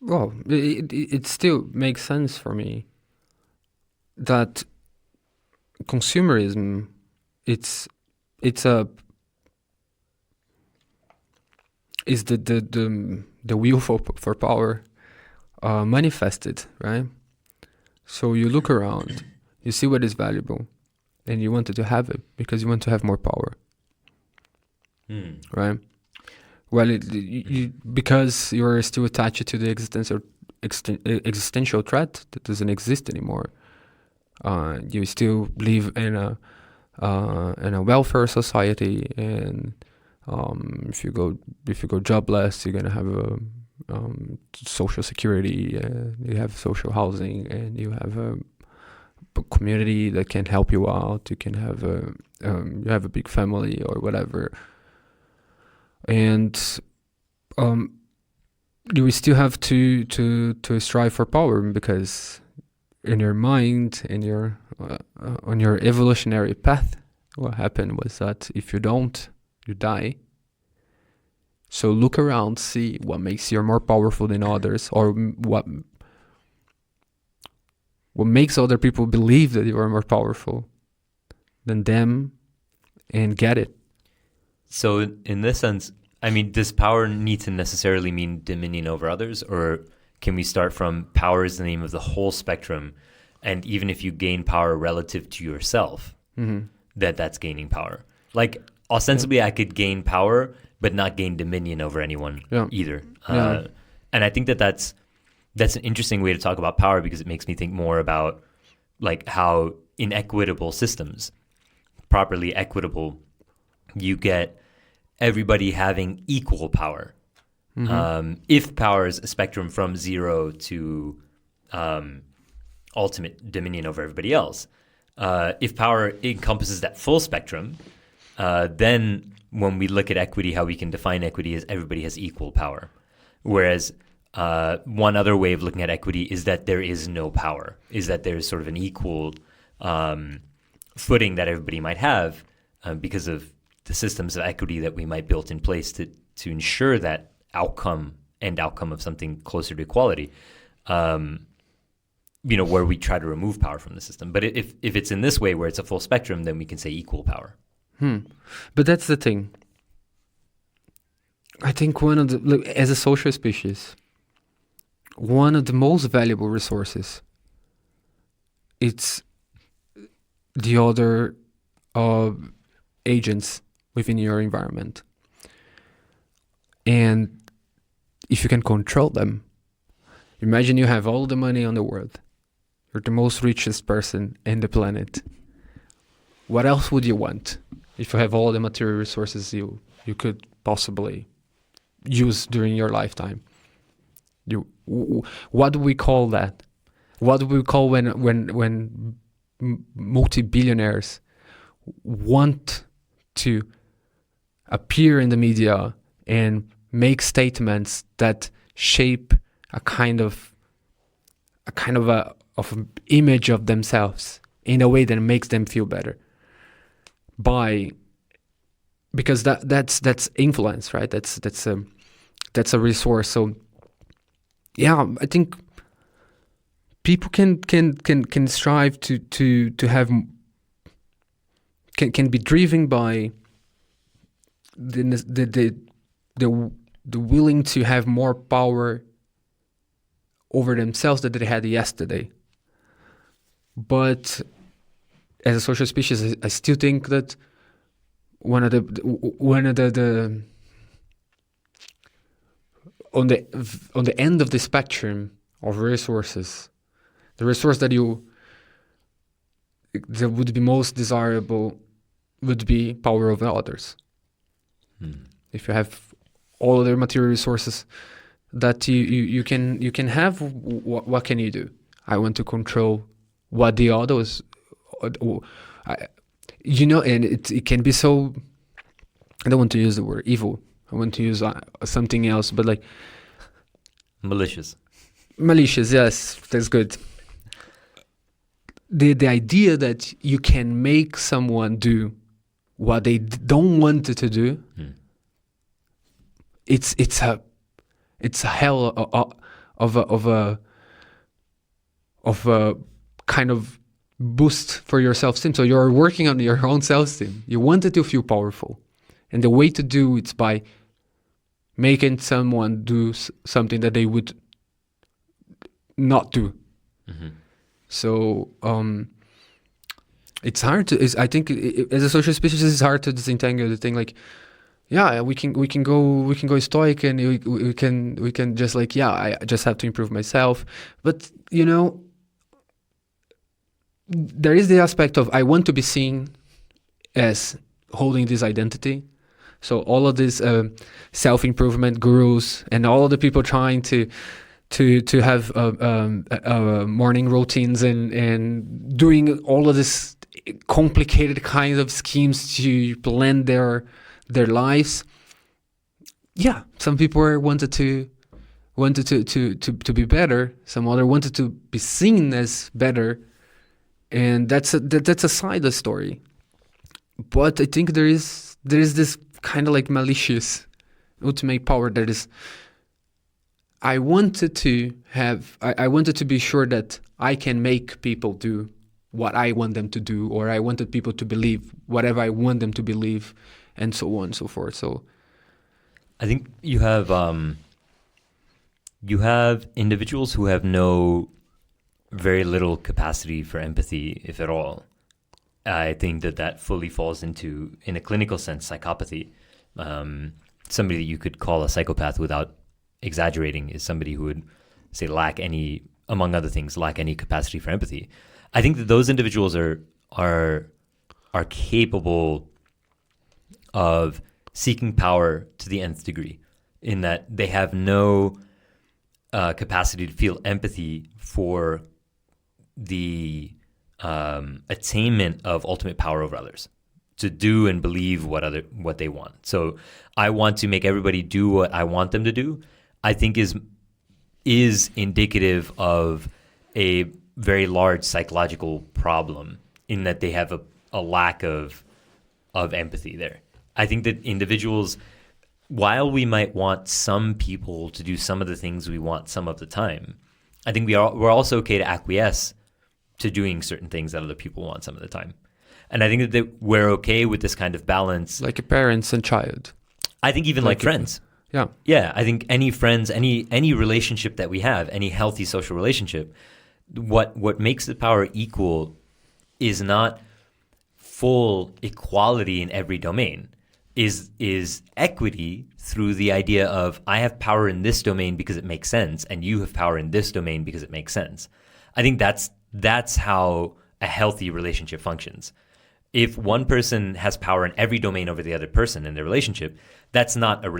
well, it still makes sense for me that consumerism, it's the will for power manifested, right? So you look around, you see what is valuable, and you wanted to have it because you want to have more power, right? Well, because you're still attached to the existential threat that doesn't exist anymore. You still live in a welfare society, and if you go jobless, you're gonna have a social security, you have social housing, and you have a community that can help you out. You can have you have a big family or whatever, and you still have to strive for power, because in your mind, in your on your evolutionary path, what happened was that if you don't, you die, So look around, see what makes you more powerful than others, or what makes other people believe that you are more powerful than them, and get it. So in this sense, I mean, does power need to necessarily mean dominion over others, or can we start from power is the name of the whole spectrum, and even if you gain power relative to yourself, that's gaining power? Like, ostensibly, I could gain power, but not gain dominion over anyone either. And I think that's an interesting way to talk about power, because it makes me think more about like how in equitable systems, properly equitable, you get everybody having equal power. If power is a spectrum from 0 to ultimate dominion over everybody else, if power encompasses that full spectrum, then when we look at equity, how we can define equity is everybody has equal power. Whereas one other way of looking at equity is that there is no power, is that there's sort of an equal footing that everybody might have because of the systems of equity that we might build in place to ensure that outcome of something closer to equality, where we try to remove power from the system. But if it's in this way where it's a full spectrum, then we can say equal power. But that's the thing. I think as a social species, one of the most valuable resources, it's the other agents within your environment. And if you can control them, imagine you have all the money on the world. You're the most richest person in the planet. What else would you want if you have all the material resources you could possibly use during your lifetime? What do we call that? What do we call when multi-billionaires want to appear in the media and make statements that shape a kind of image of themselves in a way that makes them feel better? Because that's influence, right? That's a resource. So yeah, I think people can strive to have can be driven by the willing to have more power over themselves than they had yesterday. But as a social species, I still think that one of the on the end of the spectrum of resources, the resource that would be most desirable would be power over others. If you have all other material resources that you can have, what can you do? I want to control what the others, and it can be so. I don't want to use the word evil. I want to use something else, but like malicious. Malicious, yes, that's good. The idea that you can make someone do what they don't want to do, it's a hell of a kind of boost for your self-esteem. So you're working on your own self-esteem. You wanted to feel powerful, and the way to do it's by making someone do something that they would not do. So it's hard to. I think as a social species, it's hard to disentangle the thing. Like, yeah, we can go stoic, and we can just like, yeah, I just have to improve myself. But there is the aspect of I want to be seen as holding this identity. So all of these self-improvement gurus and all of the people trying to have morning routines and doing all of this complicated kinds of schemes to plan their lives. Yeah, some people wanted to be better. Some other wanted to be seen as better, and that's a side of the story. But I think there is this kind of like malicious ultimate power that is. I wanted to be sure that I can make people do what I want them to do, or I wanted people to believe whatever I want them to believe, and so on and so forth. So I think you have individuals who have very little capacity for empathy, if at all. I think that fully falls into, in a clinical sense, psychopathy. Somebody that you could call a psychopath without exaggerating is somebody who would, say, among other things, lack any capacity for empathy. I think that those individuals are capable of seeking power to the nth degree, in that they have no capacity to feel empathy for the attainment of ultimate power over others, to do and believe what they want. So I want to make everybody do what I want them to do, I think is indicative of a very large psychological problem, in that they have a lack of empathy there. I think that individuals, while we might want some people to do some of the things we want some of the time, I think we're also okay to acquiesce to doing certain things that other people want some of the time. And I think that we're okay with this kind of balance. Like a parents and child. I think even like friends. Yeah. Yeah, I think any friends, any relationship that we have, any healthy social relationship, what makes the power equal is not full equality in every domain, is equity through the idea of, I have power in this domain because it makes sense, and you have power in this domain because it makes sense. I think that's how a healthy relationship functions. If one person has power in every domain over the other person in their relationship, that's not a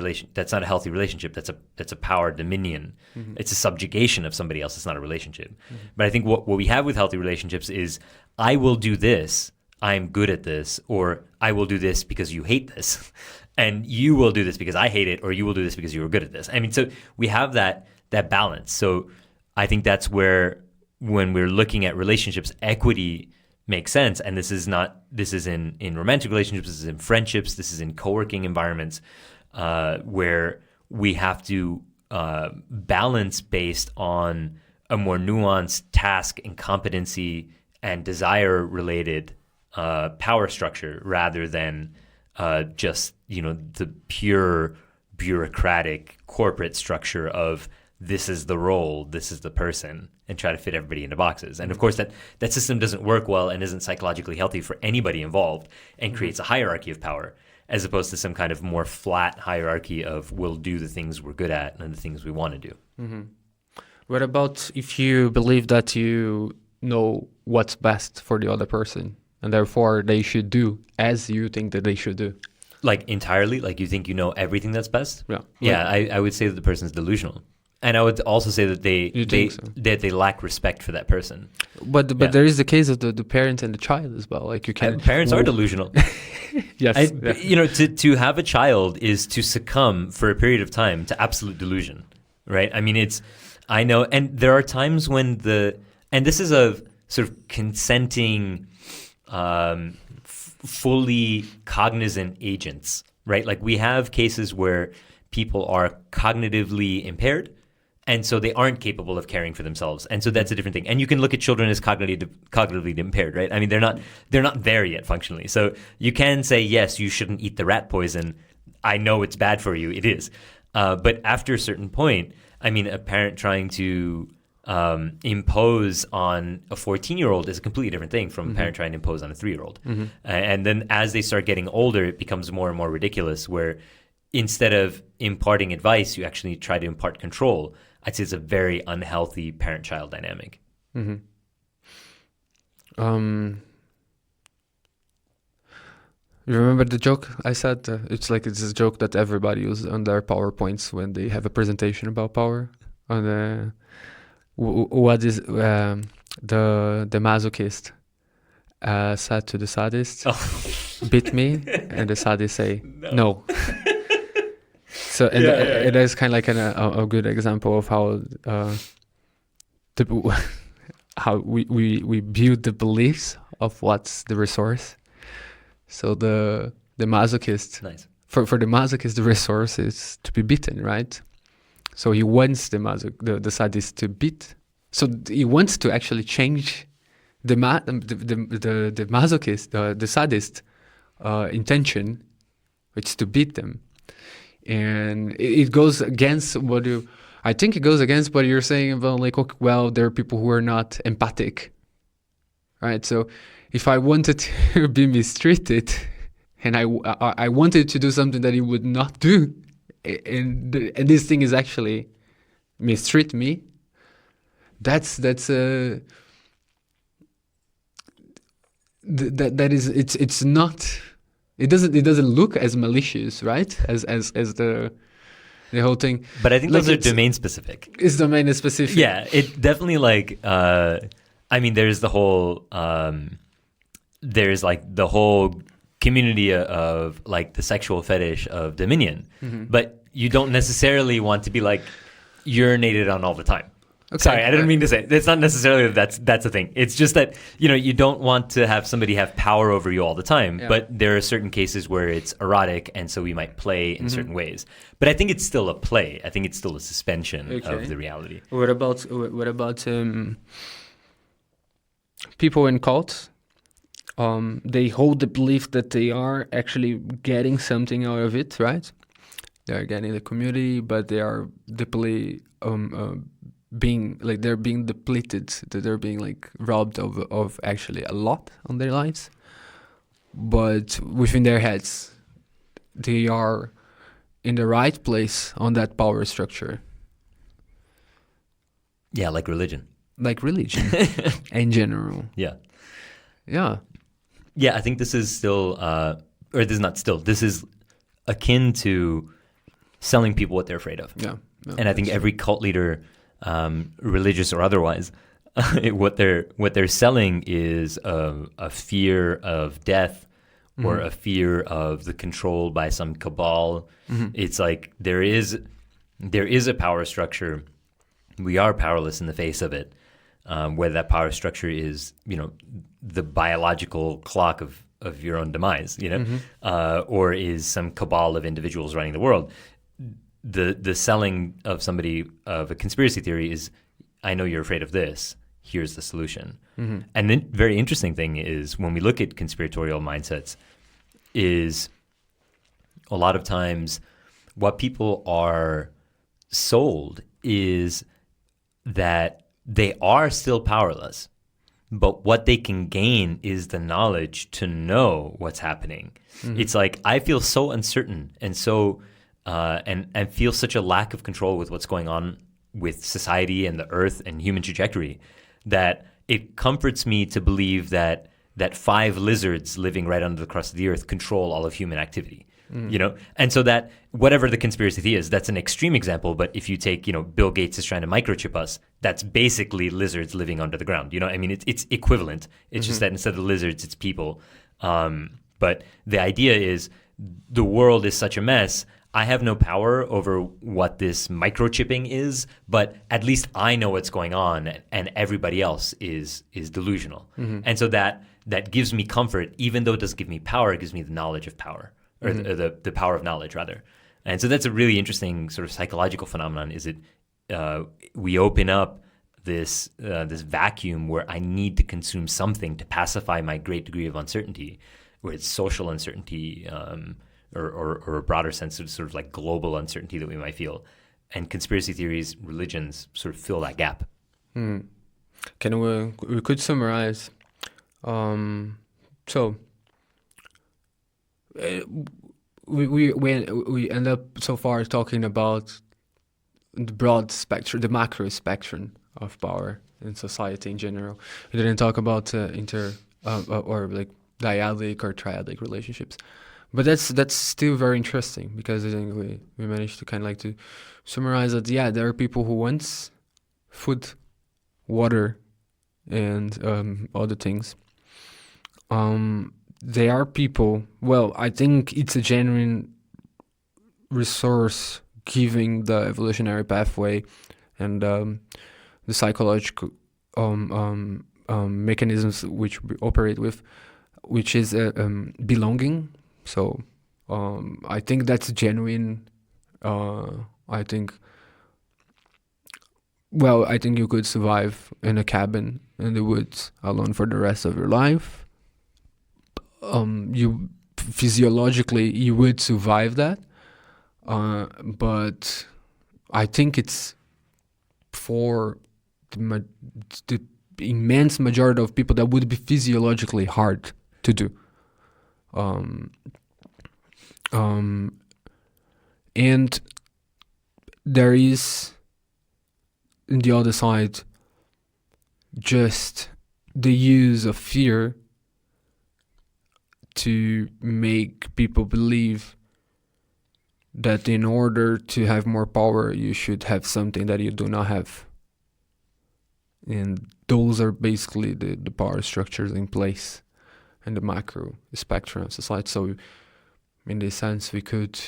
healthy relationship. That's a power dominion. Mm-hmm. It's a subjugation of somebody else. It's not a relationship. Mm-hmm. But I think what we have with healthy relationships is, I will do this, I'm good at this, or I will do this because you hate this, and you will do this because I hate it, or you will do this because you are good at this. I mean, so we have that balance. So I think that's where, when we're looking at relationships, equity makes sense. And this is in romantic relationships, this is in friendships, this is in co-working environments, where we have to balance based on a more nuanced task and competency and desire related power structure, rather than just the pure bureaucratic corporate structure of, this is the role, this is the person, and try to fit everybody into boxes. And of course that system doesn't work well and isn't psychologically healthy for anybody involved, and creates a hierarchy of power, as opposed to some kind of more flat hierarchy of, we'll do the things we're good at and the things we want to do. Mm-hmm. What about if you believe that you know what's best for the other person, and therefore they should do as you think that they should do? Like entirely? Like you think you know everything that's best? Yeah. Yeah, I would say that the person's delusional. And I would also say that they lack respect for that person. But there is the case of the parent and the child as well. Like you can. Parents are delusional. Yes. To have a child is to succumb for a period of time to absolute delusion, right? I mean, I know, and there are times when and this is a sort of consenting, fully cognizant agents, right? Like we have cases where people are cognitively impaired, and so they aren't capable of caring for themselves. And so that's a different thing. And you can look at children as cognitively impaired, right? I mean, they're not there yet functionally. So you can say, yes, you shouldn't eat the rat poison. I know it's bad for you. It is. But after a certain point, I mean, a parent trying to impose on a 14-year-old is a completely different thing from a parent trying to impose on a 3-year-old. Mm-hmm. And then as they start getting older, it becomes more and more ridiculous, where instead of imparting advice, you actually try to impart control. I'd say it's a very unhealthy parent-child dynamic. Mm-hmm. You remember the joke I said? It's a joke that everybody uses on their PowerPoints when they have a presentation about power. On what is the masochist said to the sadist, "Beat me," and the sadist say, "No." So it is kind of like a good example of how how we build the beliefs of what's the resource. So the masochist for the masochist, the resource is to be beaten, right? So he wants the sadist to beat. So he wants to actually change the masochist, the sadist intention, which is to beat them. And it goes against I think it goes against what you're saying about like, okay, well, there are people who are not empathic, right? So if I wanted to be mistreated and I wanted to do something that he would not do, and this thing is actually mistreat me, that is it's not, it doesn't look as malicious, right, as the whole thing. But I think like those are domain specific. It's domain specific. Yeah, it definitely like I mean, there's the whole there's like the whole community of like the sexual fetish of dominion, but you don't necessarily want to be like urinated on all the time. Okay. Sorry, I didn't mean to say it. It's not necessarily that's a thing. It's just that, you know, you don't want to have somebody have power over you all the time. Yeah. But there are certain cases where it's erotic, and so we might play in certain ways. But I think it's still a play. I think it's still a suspension of the reality. What about people in cults? They hold the belief that they are actually getting something out of it, right? They are getting the community, but they are deeply being like, they're being depleted, that they're being like robbed of actually a lot on their lives. But within their heads, they are in the right place on that power structure. Yeah, like religion. Like religion in general. Yeah. Yeah. Yeah, I think this is still, or this is not still, this is akin to selling people what they're afraid of. Yeah. And I think every cult leader, religious or otherwise, what they're selling is a fear of death, or a fear of the control by some cabal. It's like there is a power structure. We are powerless in the face of it. Whether that power structure is, you know, the biological clock of your own demise, you know, or is some cabal of individuals running the world. The selling of somebody of a conspiracy theory is, I know you're afraid of this, here's the solution. And then very interesting thing is, when we look at conspiratorial mindsets, is a lot of times what people are sold is that they are still powerless, but what they can gain is the knowledge to know what's happening. It's like, I feel so uncertain and so and feel such a lack of control with what's going on with society and the earth and human trajectory, that it comforts me to believe that 5 lizards living right under the crust of the earth control all of human activity. You know, and so that whatever the conspiracy theory is, that's an extreme example. But if you take, you know, Bill Gates is trying to microchip us, that's basically lizards living under the ground. You know, I mean, it's equivalent. It's just that instead of lizards, it's people. But the idea is, the world is such a mess. I have no power over what this microchipping is, but at least I know what's going on, and everybody else is delusional. And so that gives me comfort, even though it doesn't give me power. It gives me the knowledge of power. Or the power of knowledge, rather. And so that's a really interesting sort of psychological phenomenon, is it we open up this vacuum where I need to consume something to pacify my great degree of uncertainty, where it's social uncertainty, or a broader sense of sort of like global uncertainty that we might feel. And conspiracy theories, religions sort of fill that gap. We could summarize. So we end up so far talking about the broad spectrum, the macro spectrum of power in society in general. We didn't talk about or like dyadic or triadic relationships, but that's still very interesting, because I think we managed to kind of like to summarize that. Yeah, there are people who want food, water, and other things. They are people, well, I think it's a genuine resource giving the evolutionary pathway and the psychological mechanisms which we operate with, which is belonging. So I think that's genuine. I think, well, I think you could survive in a cabin in the woods alone for the rest of your life. You physiologically you would survive that, but I think it's for the immense majority of people that would be physiologically hard to do. And there is, on the other side, just the use of fear to make people believe that in order to have more power, you should have something that you do not have. And those are basically the power structures in place in the macro spectrum of society. So in this sense, we could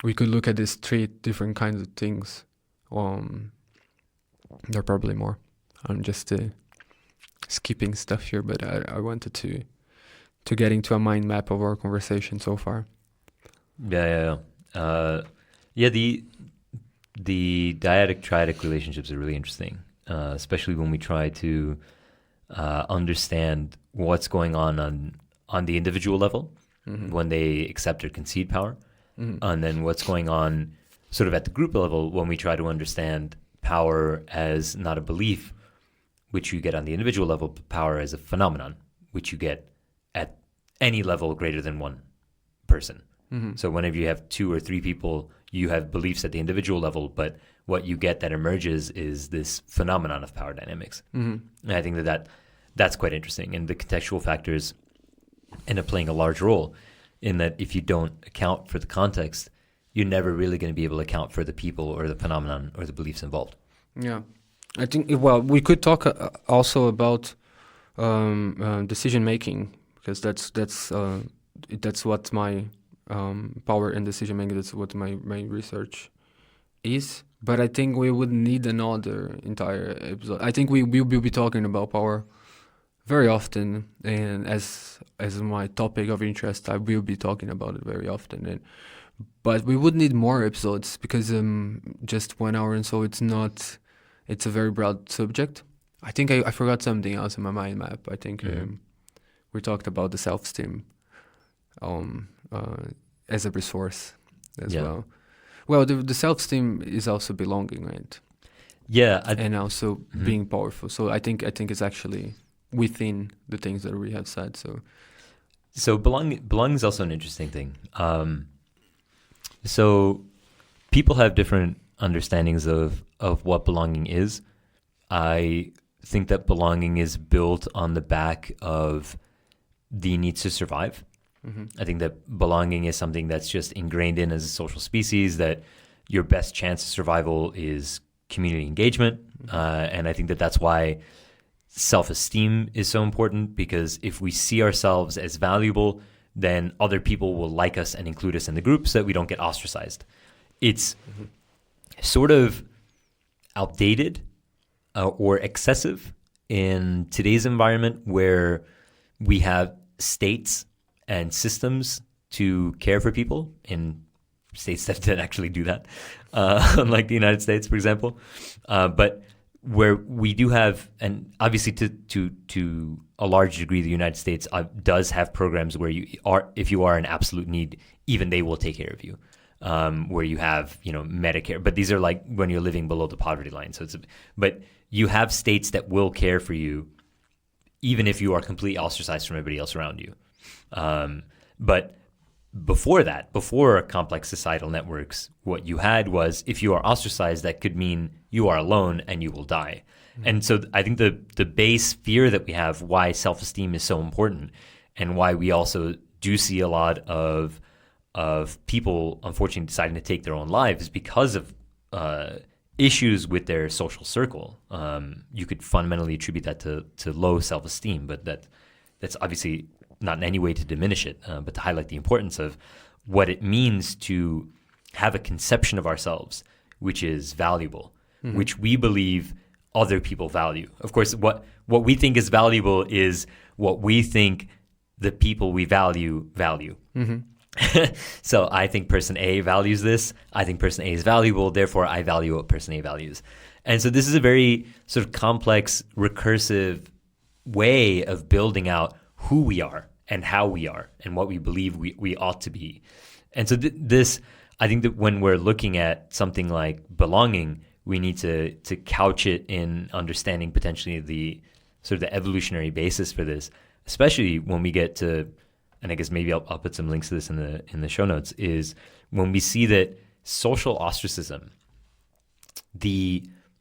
look at these three different kinds of things. There are probably more. I'm just skipping stuff here, but I wanted to get into a mind map of our conversation so far. Yeah. The dyadic-triadic relationships are really interesting, especially when we try to understand what's going on the individual level, when they accept or concede power, and then what's going on sort of at the group level when we try to understand power as not a belief, which you get on the individual level, but power as a phenomenon, which you get at any level greater than one person. So whenever you have 2 or 3 people, you have beliefs at the individual level, but what you get that emerges is this phenomenon of power dynamics. And I think that's quite interesting. And the contextual factors end up playing a large role in that if you don't account for the context, you're never really going to be able to account for the people or the phenomenon or the beliefs involved. Yeah. I think, well, we could talk also about decision making, because that's what my power and decision making, that's what my research is. But I think we would need another entire episode. I think we will be talking about power very often, and as my topic of interest, I will be talking about it very often. But we would need more episodes, because just 1 hour and so it's a very broad subject. I think I forgot something else in my mind map. I think we talked about the self-esteem as a resource as well. Well, the self-esteem is also belonging, right? Yeah, and also being powerful. So I think it's actually within the things that we have said. So belonging is also an interesting thing. So people have different understandings of what belonging is. I think that belonging is built on the back of the need to survive. I think that belonging is something that's just ingrained in as a social species, that your best chance of survival is community engagement. And I think that that's why self-esteem is so important, because if we see ourselves as valuable, then other people will like us and include us in the group so that we don't get ostracized. It's sort of outdated or excessive in today's environment, where we have states and systems to care for people in states that didn't actually do that, unlike the United States, for example. But where we do have, and obviously to a large degree, the United States does have programs where if you are in absolute need, even they will take care of you. Where you have, Medicare, but these are like when you're living below the poverty line. But you have states that will care for you, even if you are completely ostracized from everybody else around you. But before that, before complex societal networks, what you had was, if you are ostracized, that could mean you are alone and you will die. And so I think the base fear that we have, why self-esteem is so important, and why we also do see a lot of people, unfortunately, deciding to take their own lives because of issues with their social circle. You could fundamentally attribute that to low self-esteem, but that's obviously not in any way to diminish it, but to highlight the importance of what it means to have a conception of ourselves which is valuable, which we believe other people value. Of course, what we think is valuable is what we think the people we value. So I think person A values this. I think person A is valuable. Therefore, I value what person A values. And so this is a very sort of complex, recursive way of building out who we are and how we are and what we believe we ought to be. And so this, I think that when we're looking at something like belonging, we need to couch it in understanding potentially the sort of the evolutionary basis for this, especially when we get to, and I guess maybe I'll put some links to this in the show notes, is when we see that social ostracism,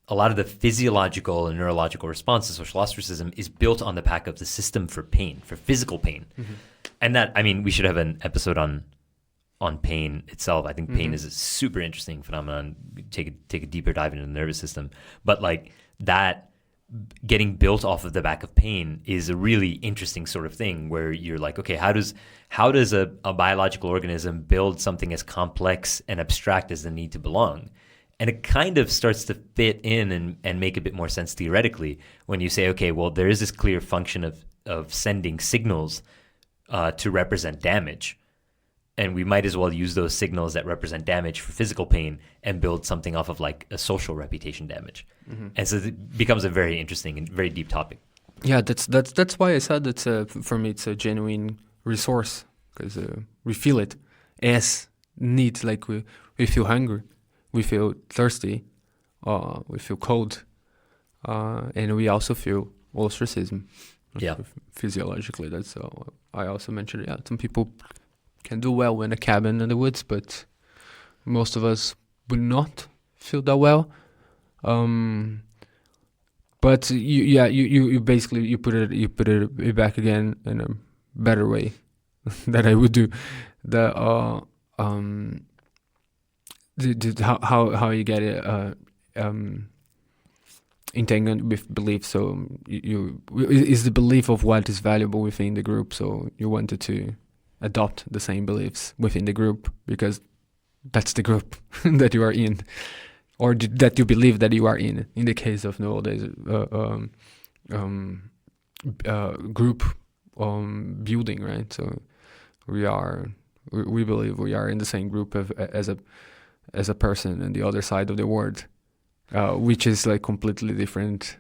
a lot of the physiological and neurological response to social ostracism is built on the back of the system for pain, for physical pain. Mm-hmm. And that, I mean, we should have an episode on pain itself. I think pain is a super interesting phenomenon. Take a deeper dive into the nervous system. But like that getting built off of the back of pain is a really interesting sort of thing where you're like, okay, how does a biological organism build something as complex and abstract as the need to belong? And it kind of starts to fit in and make a bit more sense theoretically when you say, okay, well, there is this clear function of sending signals to represent damage. And we might as well use those signals that represent damage for physical pain and build something off of like a social reputation damage. Mm-hmm. And so it becomes a very interesting and very deep topic. Yeah, that's why I said that for me it's a genuine resource, because we feel it as need. Like we feel hungry, we feel thirsty, we feel cold, and we also feel ostracism. Yeah, physiologically. That's I also mentioned. Yeah, some people can do well in a cabin in the woods, but most of us will not feel that well. But you basically you put it back again in a better way that I would do. How you get it entangled with belief. So you is the belief of what is valuable within the group. So you wanted to adopt the same beliefs within the group because that's the group that you are in, or that you believe that you are in. In the case of nowadays, group building, right? So we believe we are in the same group as a person on the other side of the world, which is like completely different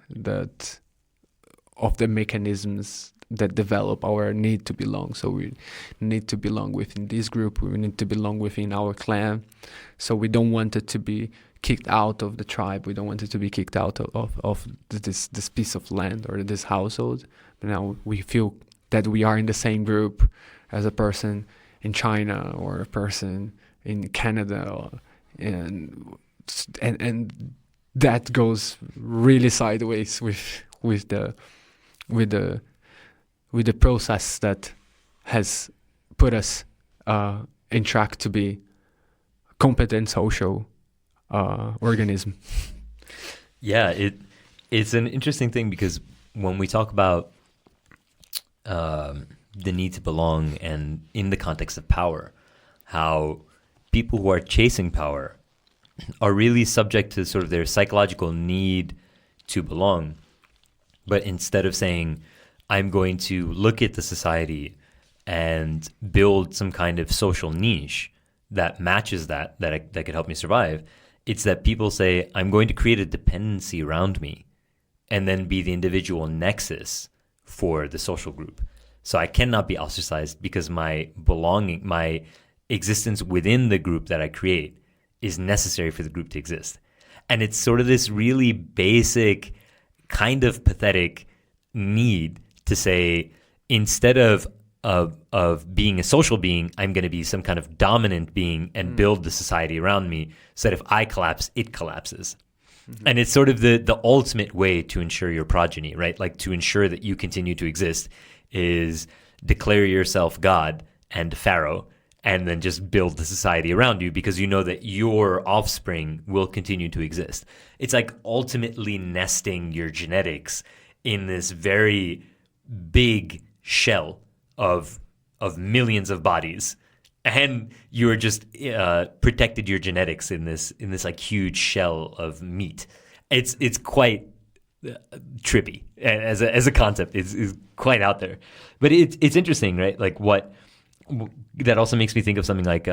of the mechanisms that develop our need to belong. So we need to belong within this group. We need to belong within our clan. So we don't want it to be kicked out of the tribe. We don't want it to be kicked out of this piece of land or this household. But now we feel that we are in the same group as a person in China or a person in Canada, and that goes really sideways with the process that has put us in track to be competent social organism. Yeah, it's an interesting thing because when we talk about the need to belong and in the context of power, how people who are chasing power are really subject to sort of their psychological need to belong. But instead of saying, I'm going to look at the society and build some kind of social niche that matches that could help me survive, it's that people say, I'm going to create a dependency around me and then be the individual nexus for the social group. So I cannot be ostracized because my belonging, my existence within the group that I create is necessary for the group to exist. And it's sort of this really basic, kind of pathetic need to say, instead of being a social being, I'm going to be some kind of dominant being and build the society around me so that if I collapse, it collapses. Mm-hmm. And it's sort of the ultimate way to ensure your progeny, right? Like to ensure that you continue to exist is declare yourself God and Pharaoh and then just build the society around you because you know that your offspring will continue to exist. It's like ultimately nesting your genetics in this very big shell of millions of bodies, and you're just protected your genetics in this like huge shell of meat. It's quite trippy as a concept. It's quite out there, but it's interesting, right? Like what that also makes me think of something like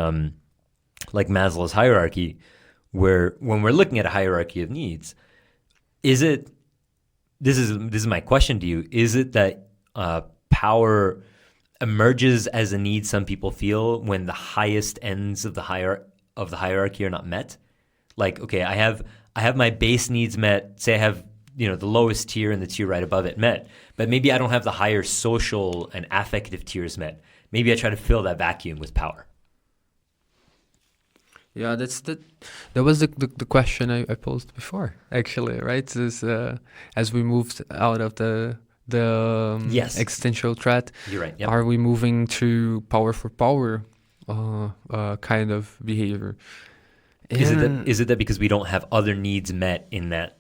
Maslow's hierarchy, where when we're looking at a hierarchy of needs, is it, this is my question to you, is it that power emerges as a need some people feel when the highest ends of the hierarchy are not met? Like, okay, I have my base needs met. Say I have, the lowest tier and the tier right above it met, but maybe I don't have the higher social and affective tiers met. Maybe I try to fill that vacuum with power. Yeah, that was the question I posed before, actually, right? This, as we moved out of the Yes. existential threat, You're right. Yep. are we moving to power for power kind of behavior? Is it that because we don't have other needs met in that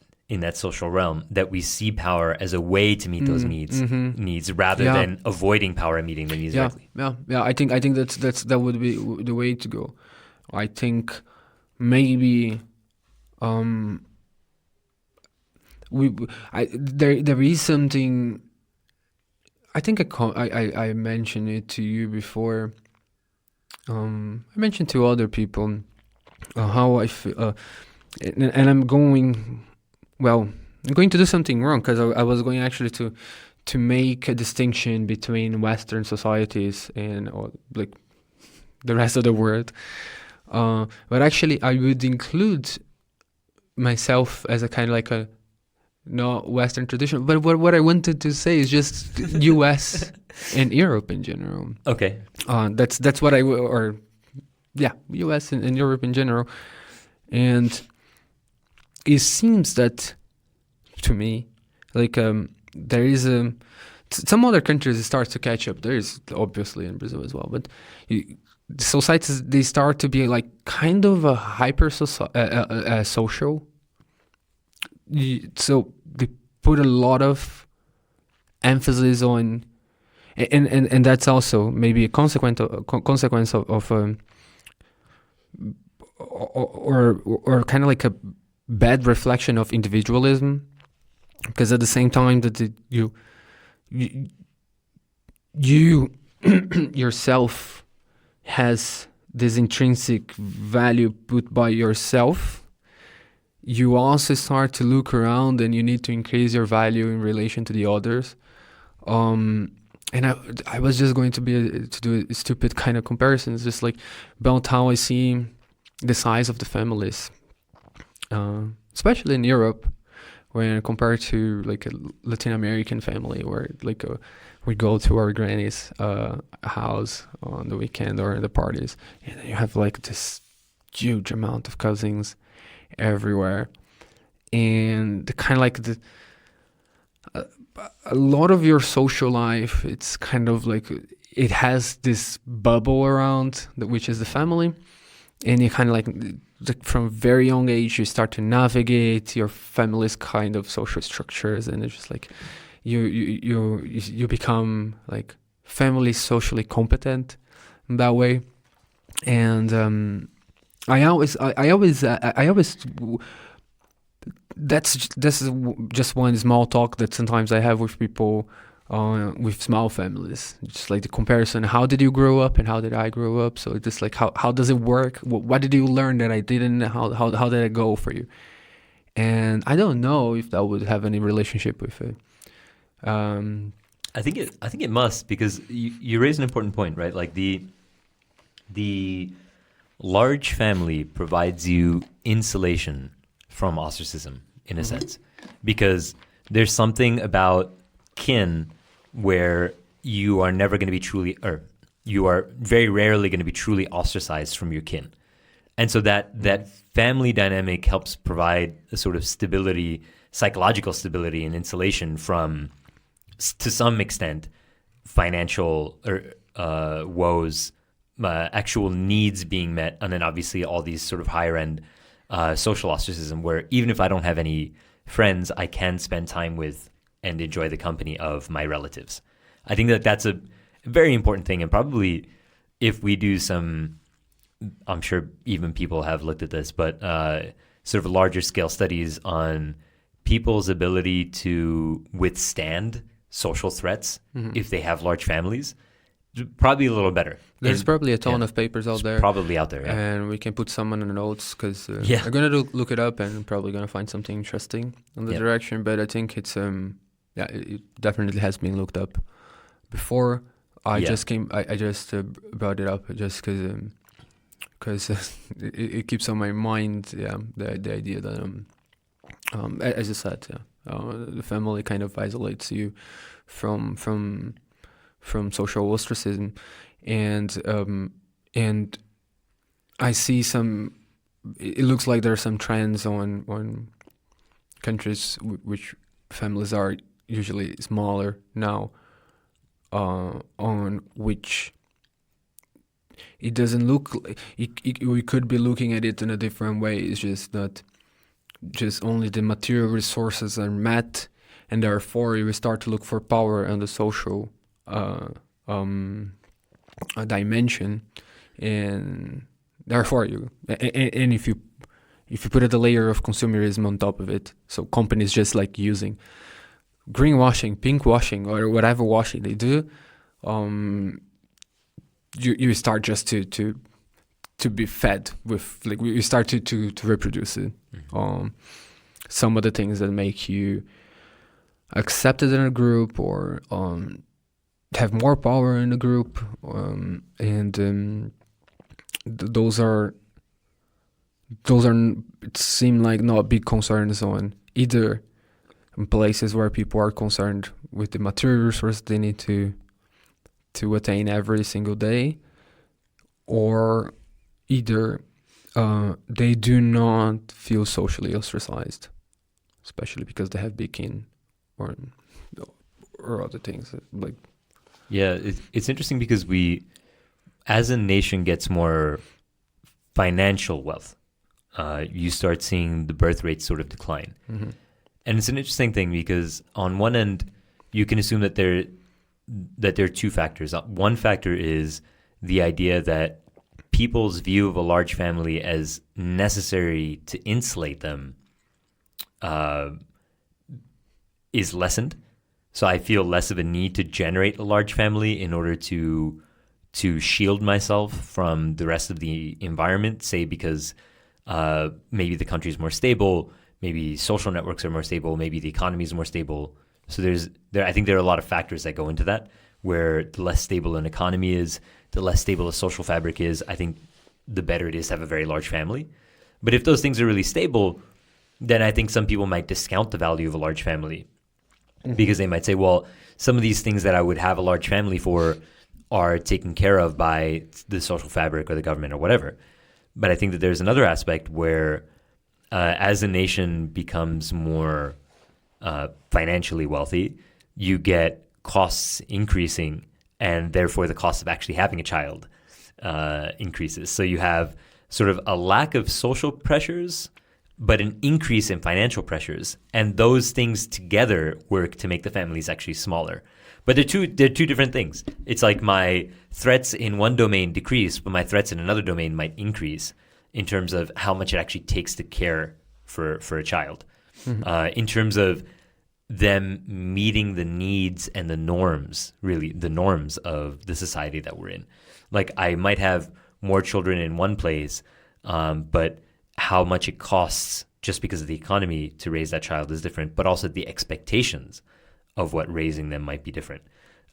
social realm that we see power as a way to meet those needs rather than avoiding power and meeting the needs directly? Yeah. I think that would be the way to go. I think maybe there is something. I think I mentioned it to you before. I mentioned to other people how I feel, and I'm going to do something wrong, because I was going actually to make a distinction between Western societies and like the rest of the world. But actually, I would include myself as a kind of like a not Western tradition. But what I wanted to say is just U.S. and Europe in general. Okay. That's what U.S. and Europe in general. And it seems that, to me, like there is some other countries start to catch up. There is obviously in Brazil as well, but the societies, they start to be like kind of a hyper social. So they put a lot of emphasis on, and that's also maybe a consequence of or kind of like a bad reflection of individualism, because at the same time that you yourself has this intrinsic value put by yourself, you also start to look around and you need to increase your value in relation to the others. And I was just going to do a stupid kind of comparison. It's just like about how I see the size of the families, especially in Europe, when compared to like a Latin American family, where like we go to our granny's house on the weekend or the parties, and you have like this huge amount of cousins everywhere, and the kind of like a lot of your social life, it's kind of like it has this bubble around which is the family, and you kind of like from very young age you start to navigate your family's kind of social structures, and it's just like you become like family socially competent in that way. And I always this is just one small talk that sometimes I have with people with small families, just like the comparison, how did you grow up and how did I grow up? So it's just like how does it work? What did you learn that I didn't? How did it go for you? And I don't know if that would have any relationship with it. I think it must, because you raise an important point, right? Like the large family provides you insulation from ostracism in a sense, because there's something about kin where you are never going to be truly, or you are very rarely going to be truly ostracized from your kin. And so that family dynamic helps provide a sort of stability, psychological stability and insulation from, to some extent, financial woes, actual needs being met, and then obviously all these sort of higher end social ostracism, where even if I don't have any friends, I can spend time with and enjoy the company of my relatives. I think that's a very important thing, and probably if we do some, I'm sure even people have looked at this, but sort of larger scale studies on people's ability to withstand social threats if they have large families, probably a little better. There's probably a ton of papers out It's there. probably out there, yeah. And we can put some in the notes because Yeah. I'm going to look it up and probably going to find something interesting in the Yeah. direction. But I think it's, it definitely has been looked up before. I Yeah. just brought it up just because it keeps on my mind, the idea that, as you said, the family kind of isolates you from social ostracism, and I see some. It looks like there are some trends on countries which families are usually smaller now, on which it doesn't look. We could be looking at it in a different way. It's just that just only the material resources are met, and therefore you start to look for power and the social a dimension, and therefore and if you put a layer of consumerism on top of it, so companies just like using greenwashing, pinkwashing, or whatever washing they do, you start just to be fed with, like, you start to reproduce it. Some of the things that make you accepted in a group, or have more power in the group, those are it seem like not big concerns on either in places where people are concerned with the material resources they need to attain every single day, or either they do not feel socially ostracized, especially because they have big kin or other things like. Yeah, it's interesting because we, as a nation, gets more financial wealth. You start seeing the birth rate sort of decline. Mm-hmm. And it's an interesting thing because on one end, you can assume that there are two factors. One factor is the idea that people's view of a large family as necessary to insulate them is lessened. So I feel less of a need to generate a large family in order to shield myself from the rest of the environment, say because maybe the country is more stable, maybe social networks are more stable, maybe the economy is more stable. So I think there are a lot of factors that go into that, where the less stable an economy is, the less stable a social fabric is, I think the better it is to have a very large family. But if those things are really stable, then I think some people might discount the value of a large family. Mm-hmm. Because they might say, well, some of these things that I would have a large family for are taken care of by the social fabric or the government or whatever. But I think that there's another aspect where as a nation becomes more financially wealthy, you get costs increasing, and therefore the cost of actually having a child increases. So you have sort of a lack of social pressures, but an increase in financial pressures. And those things together work to make the families actually smaller. But they're two different things. It's like my threats in one domain decrease, but my threats in another domain might increase in terms of how much it actually takes to care for a child. Mm-hmm. In terms of them meeting the needs and the norms, really the norms of the society that we're in. Like I might have more children in one place, but how much it costs just because of the economy to raise that child is different, but also the expectations of what raising them might be different.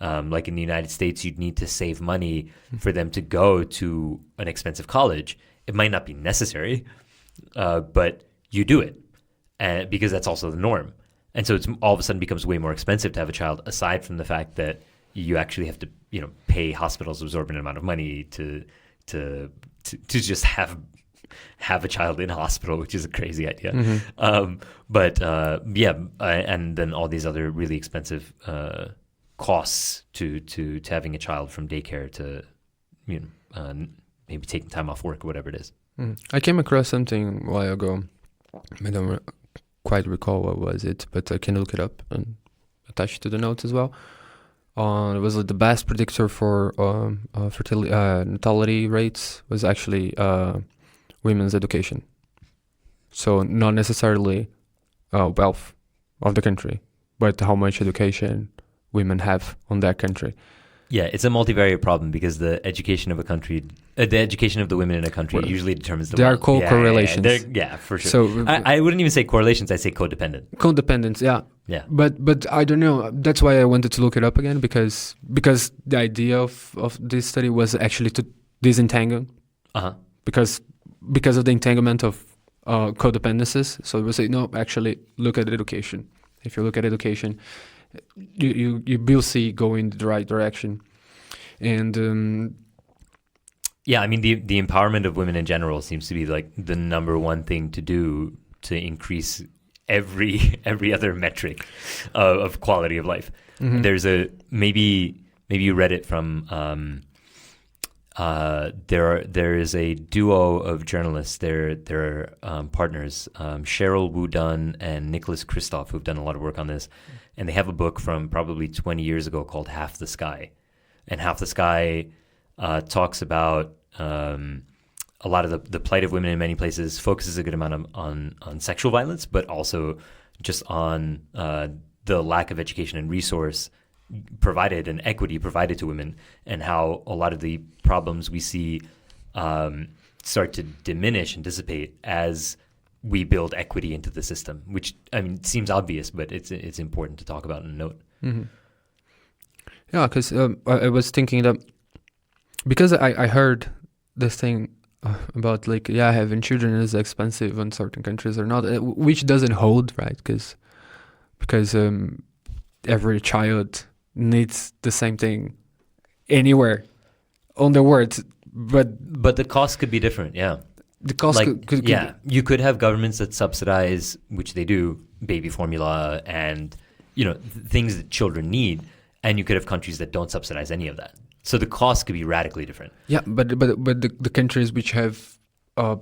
Like in the United States, you'd need to save money for them to go to an expensive college. It might not be necessary, but you do it because that's also the norm. And so it's all of a sudden becomes way more expensive to have a child, aside from the fact that you actually have to, pay hospitals absorbent amount of money to just have a child in a hospital, which is a crazy idea. Mm-hmm. And then all these other really expensive costs to having a child, from daycare to maybe taking time off work or whatever it is. I came across something a while ago. I don't quite recall what was it, but I can look it up and attach it to the notes as well. It was the best predictor for fertility natality rates was actually women's education. So not necessarily wealth of the country, but how much education women have on that country. Yeah, it's a multivariate problem because the education of a country, the education of the women in a country usually determines the There are wealth. co-correlations. Yeah, for sure. So I wouldn't even say correlations. I say codependent. codependence, yeah. Yeah. But I don't know. That's why I wanted to look it up again because the idea of this study was actually to disentangle Uh-huh. because of the entanglement of codependencies. So we say no. Actually, look at education. If you look at education, you will see go in the right direction, and yeah, I mean the empowerment of women in general seems to be like the number one thing to do to increase every other metric of quality of life. Mhm. There's maybe you read it from there is a duo of journalists. They're partners, Cheryl Wu Dunn and Nicholas Kristof, who've done a lot of work on this, and they have a book from probably 20 years ago called Half the Sky, and Half the Sky talks about a lot of the plight of women in many places, focuses a good amount on sexual violence, but also just on the lack of education and resource provided and equity provided to women, and how a lot of the problems we see start to diminish and dissipate as we build equity into the system, which, I mean, seems obvious, but it's important to talk about and note. Mm-hmm. Yeah, because I was thinking that because I heard this thing about like, yeah, having children is expensive in certain countries or not, which doesn't hold, right? Because every child needs the same thing anywhere on the world, but the cost could be different. Yeah, the cost like, could yeah, you could have governments that subsidize, which they do, baby formula and things that children need, and you could have countries that don't subsidize any of that. So the cost could be radically different. Yeah, but the countries which have a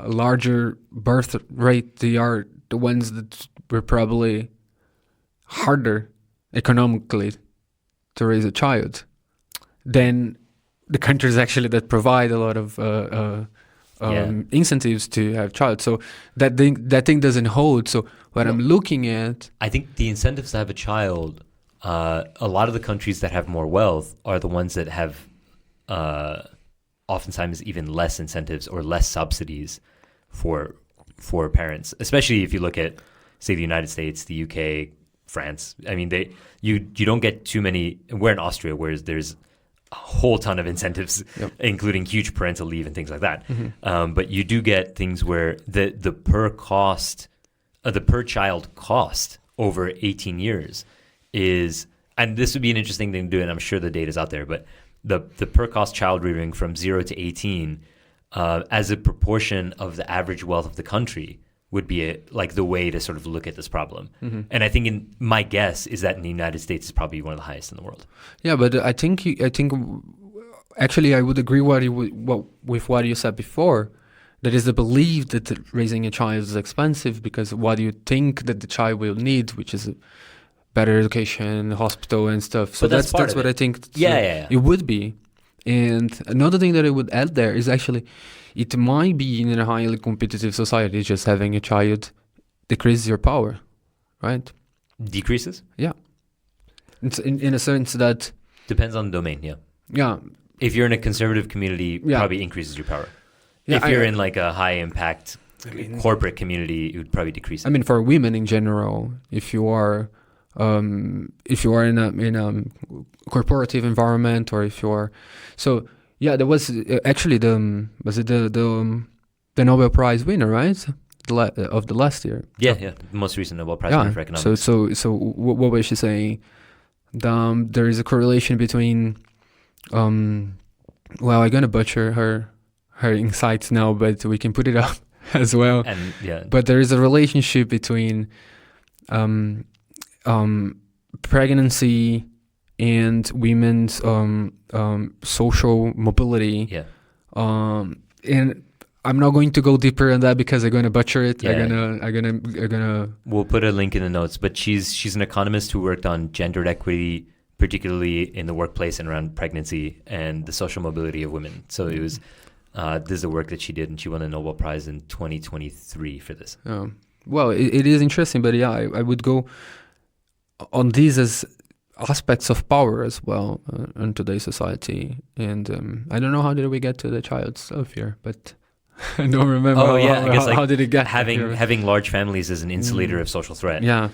larger birth rate, they are the ones that were probably harder economically to raise a child than the countries actually that provide a lot of incentives to have child. So that thing doesn't hold. So what I'm looking at, I think the incentives to have a child, a lot of the countries that have more wealth are the ones that have oftentimes even less incentives or less subsidies for parents, especially if you look at, say, the United States, the UK, France. I mean, you don't get too many. We're in Austria, where there's a whole ton of incentives, Yep. including huge parental leave and things like that. Mm-hmm. But you do get things where the per child cost over 18 years is, and this would be an interesting thing to do, and I'm sure the data's out there, but the per cost child rearing from 0 to 18 as a proportion of the average wealth of the country would be like the way to sort of look at this problem. Mm-hmm. And I think my guess is that in the United States is probably one of the highest in the world. Yeah, but I think actually I would agree with what you said before. That is the belief that raising a child is expensive because what you think that the child will need, which is better education, hospital and stuff. So But that's part of what it. I think. Yeah. It would be. And another thing that I would add there is actually it might be in a highly competitive society just having a child decreases your power, right? Decreases? Yeah. It's in a sense that... Depends on the domain, yeah. Yeah. If you're in a conservative community, Yeah. probably increases your power. Yeah, if you're in like a high impact corporate community, it would probably decrease it. I mean, for women in general, if you are in a corporative environment, or if you are, so yeah, there was actually the Nobel Prize winner, right, of the last year. Yeah, the most recent Nobel Prize winner for economics. So what was she saying? There is a correlation between, well, I'm gonna butcher her insights now, but we can put it up as well. And yeah, but there is a relationship between pregnancy and women's social mobility. Yeah. And I'm not going to go deeper on that because I'm gonna butcher it. Yeah. I'm gonna. We'll put a link in the notes. But she's an economist who worked on gendered equity, particularly in the workplace and around pregnancy and the social mobility of women. So it was. This is the work that she did, and she won a Nobel Prize in 2023 for this. Well, it is interesting, but yeah, I would go on these as aspects of power as well in today's society. And I don't know how did we get to the child stuff here, but I don't remember. Oh yeah, I guess how did it get having large families is an insulator of social threat. Yeah.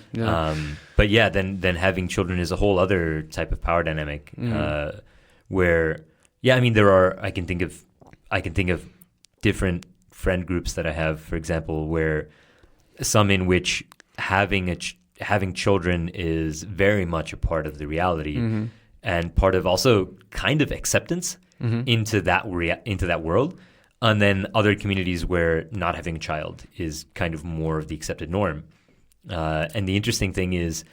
But yeah, then having children is a whole other type of power dynamic, where I mean I can think of different friend groups that I have, for example, where some in which having children is very much a part of the reality, and part of also kind of acceptance into that world. And then other communities where not having a child is kind of more of the accepted norm. And the interesting thing is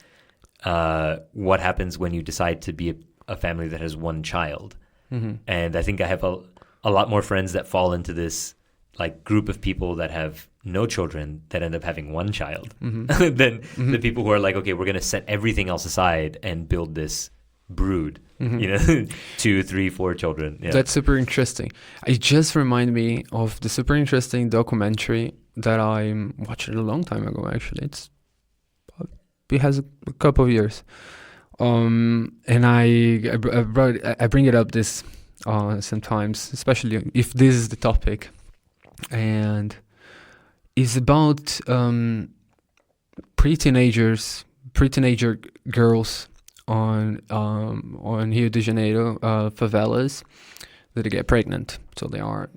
what happens when you decide to be a family that has one child. And I think I have a lot more friends that fall into this like group of people that have no children that end up having one child than the people who are like, okay, we're going to set everything else aside and build this brood, 2, 3, 4 children. Yeah. That's super interesting. It just reminded me of the super interesting documentary that I watched a long time ago. Actually, it has a couple of years, and I bring it up this sometimes, especially if this is the topic, and it's about pre-teenager girls on Rio de Janeiro favelas that get pregnant. So they are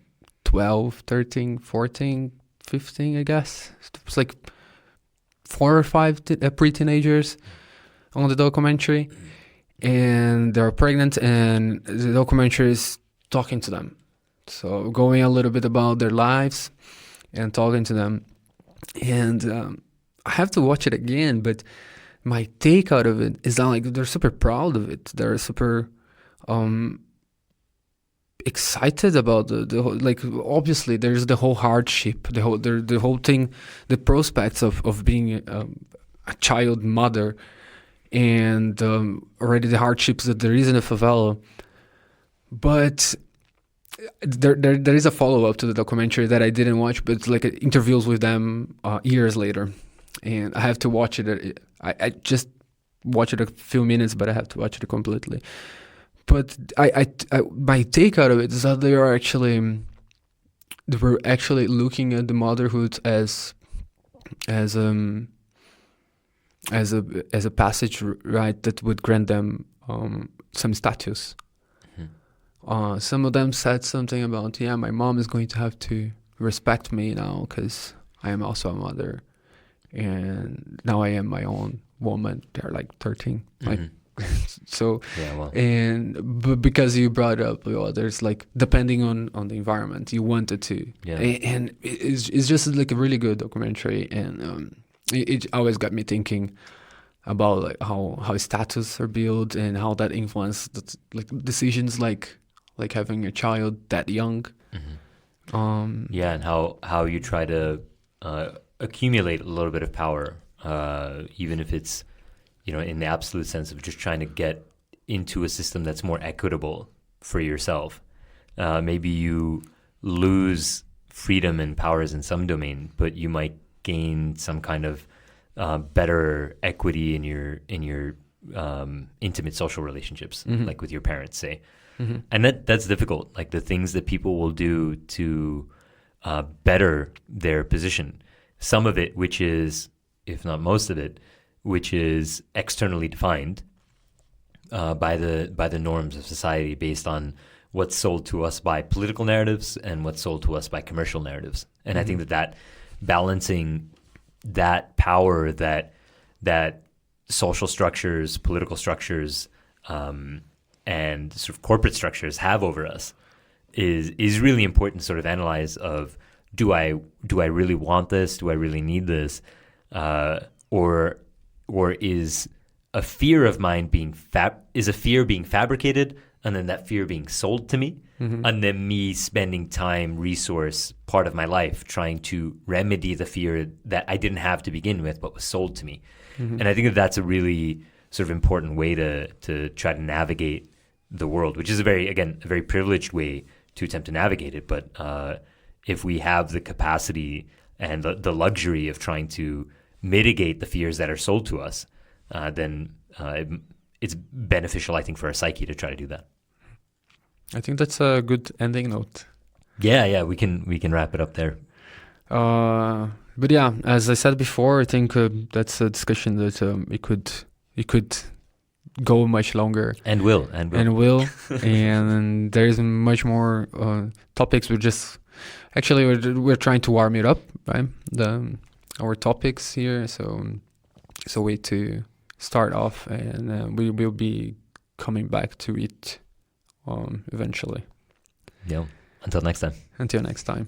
12, 13, 14, 15, I guess. It's like 4 or 5 pre-teenagers on the documentary, and they're pregnant, and the documentary is talking to them. So going a little bit about their lives and talking to them. And I have to watch it again, but my take out of it is that like they're super proud of it. They're super excited about the whole, like obviously there's the whole hardship, the whole thing, the prospects of being a child mother, and already the hardships that there is in a favela. But there is a follow-up to the documentary that I didn't watch, but like interviews with them years later, and I have to watch it. I just watched it a few minutes, but I have to watch it completely. But I my take out of it is that they were actually looking at the motherhood as a passage, right, that would grant them some status. Some of them said something about, my mom is going to have to respect me now because I am also a mother, and now I am my own woman. They're like 13, like so. Yeah, well. But because you brought up, there's like depending on the environment you wanted to, and it's just like a really good documentary, and it always got me thinking about like how status are built and how that influences like decisions like having a child that young. And how you try to accumulate a little bit of power, even if it's in the absolute sense of just trying to get into a system that's more equitable for yourself. Maybe you lose freedom and powers in some domain, but you might gain some kind of better equity in your intimate social relationships, like with your parents, say. And that's difficult. Like the things that people will do to better their position. Some of it, which is, if not most of it, which is externally defined by the norms of society based on what's sold to us by political narratives and what's sold to us by commercial narratives. And I think that balancing that power that social structures, political structures, and sort of corporate structures have over us is really important to sort of analyze of do I really want this? Do I really need this? Or is a fear of mine being fabricated, and then that fear being sold to me, and then me spending time, resource, part of my life trying to remedy the fear that I didn't have to begin with but was sold to me. And I think that's a really sort of important way to try to navigate the world, which is a very privileged way to attempt to navigate it. But if we have the capacity and the luxury of trying to mitigate the fears that are sold to us, then it's beneficial, I think, for a psyche to try to do that. I think that's a good ending note. Yeah, we can wrap it up there. But yeah, as I said before, I think that's a discussion that it could go much longer And will. And there's much more topics. We're trying to warm it up, right? Our topics here, so it's a way to start off, and we will be coming back to it eventually. Yeah. Until next time. Until next time.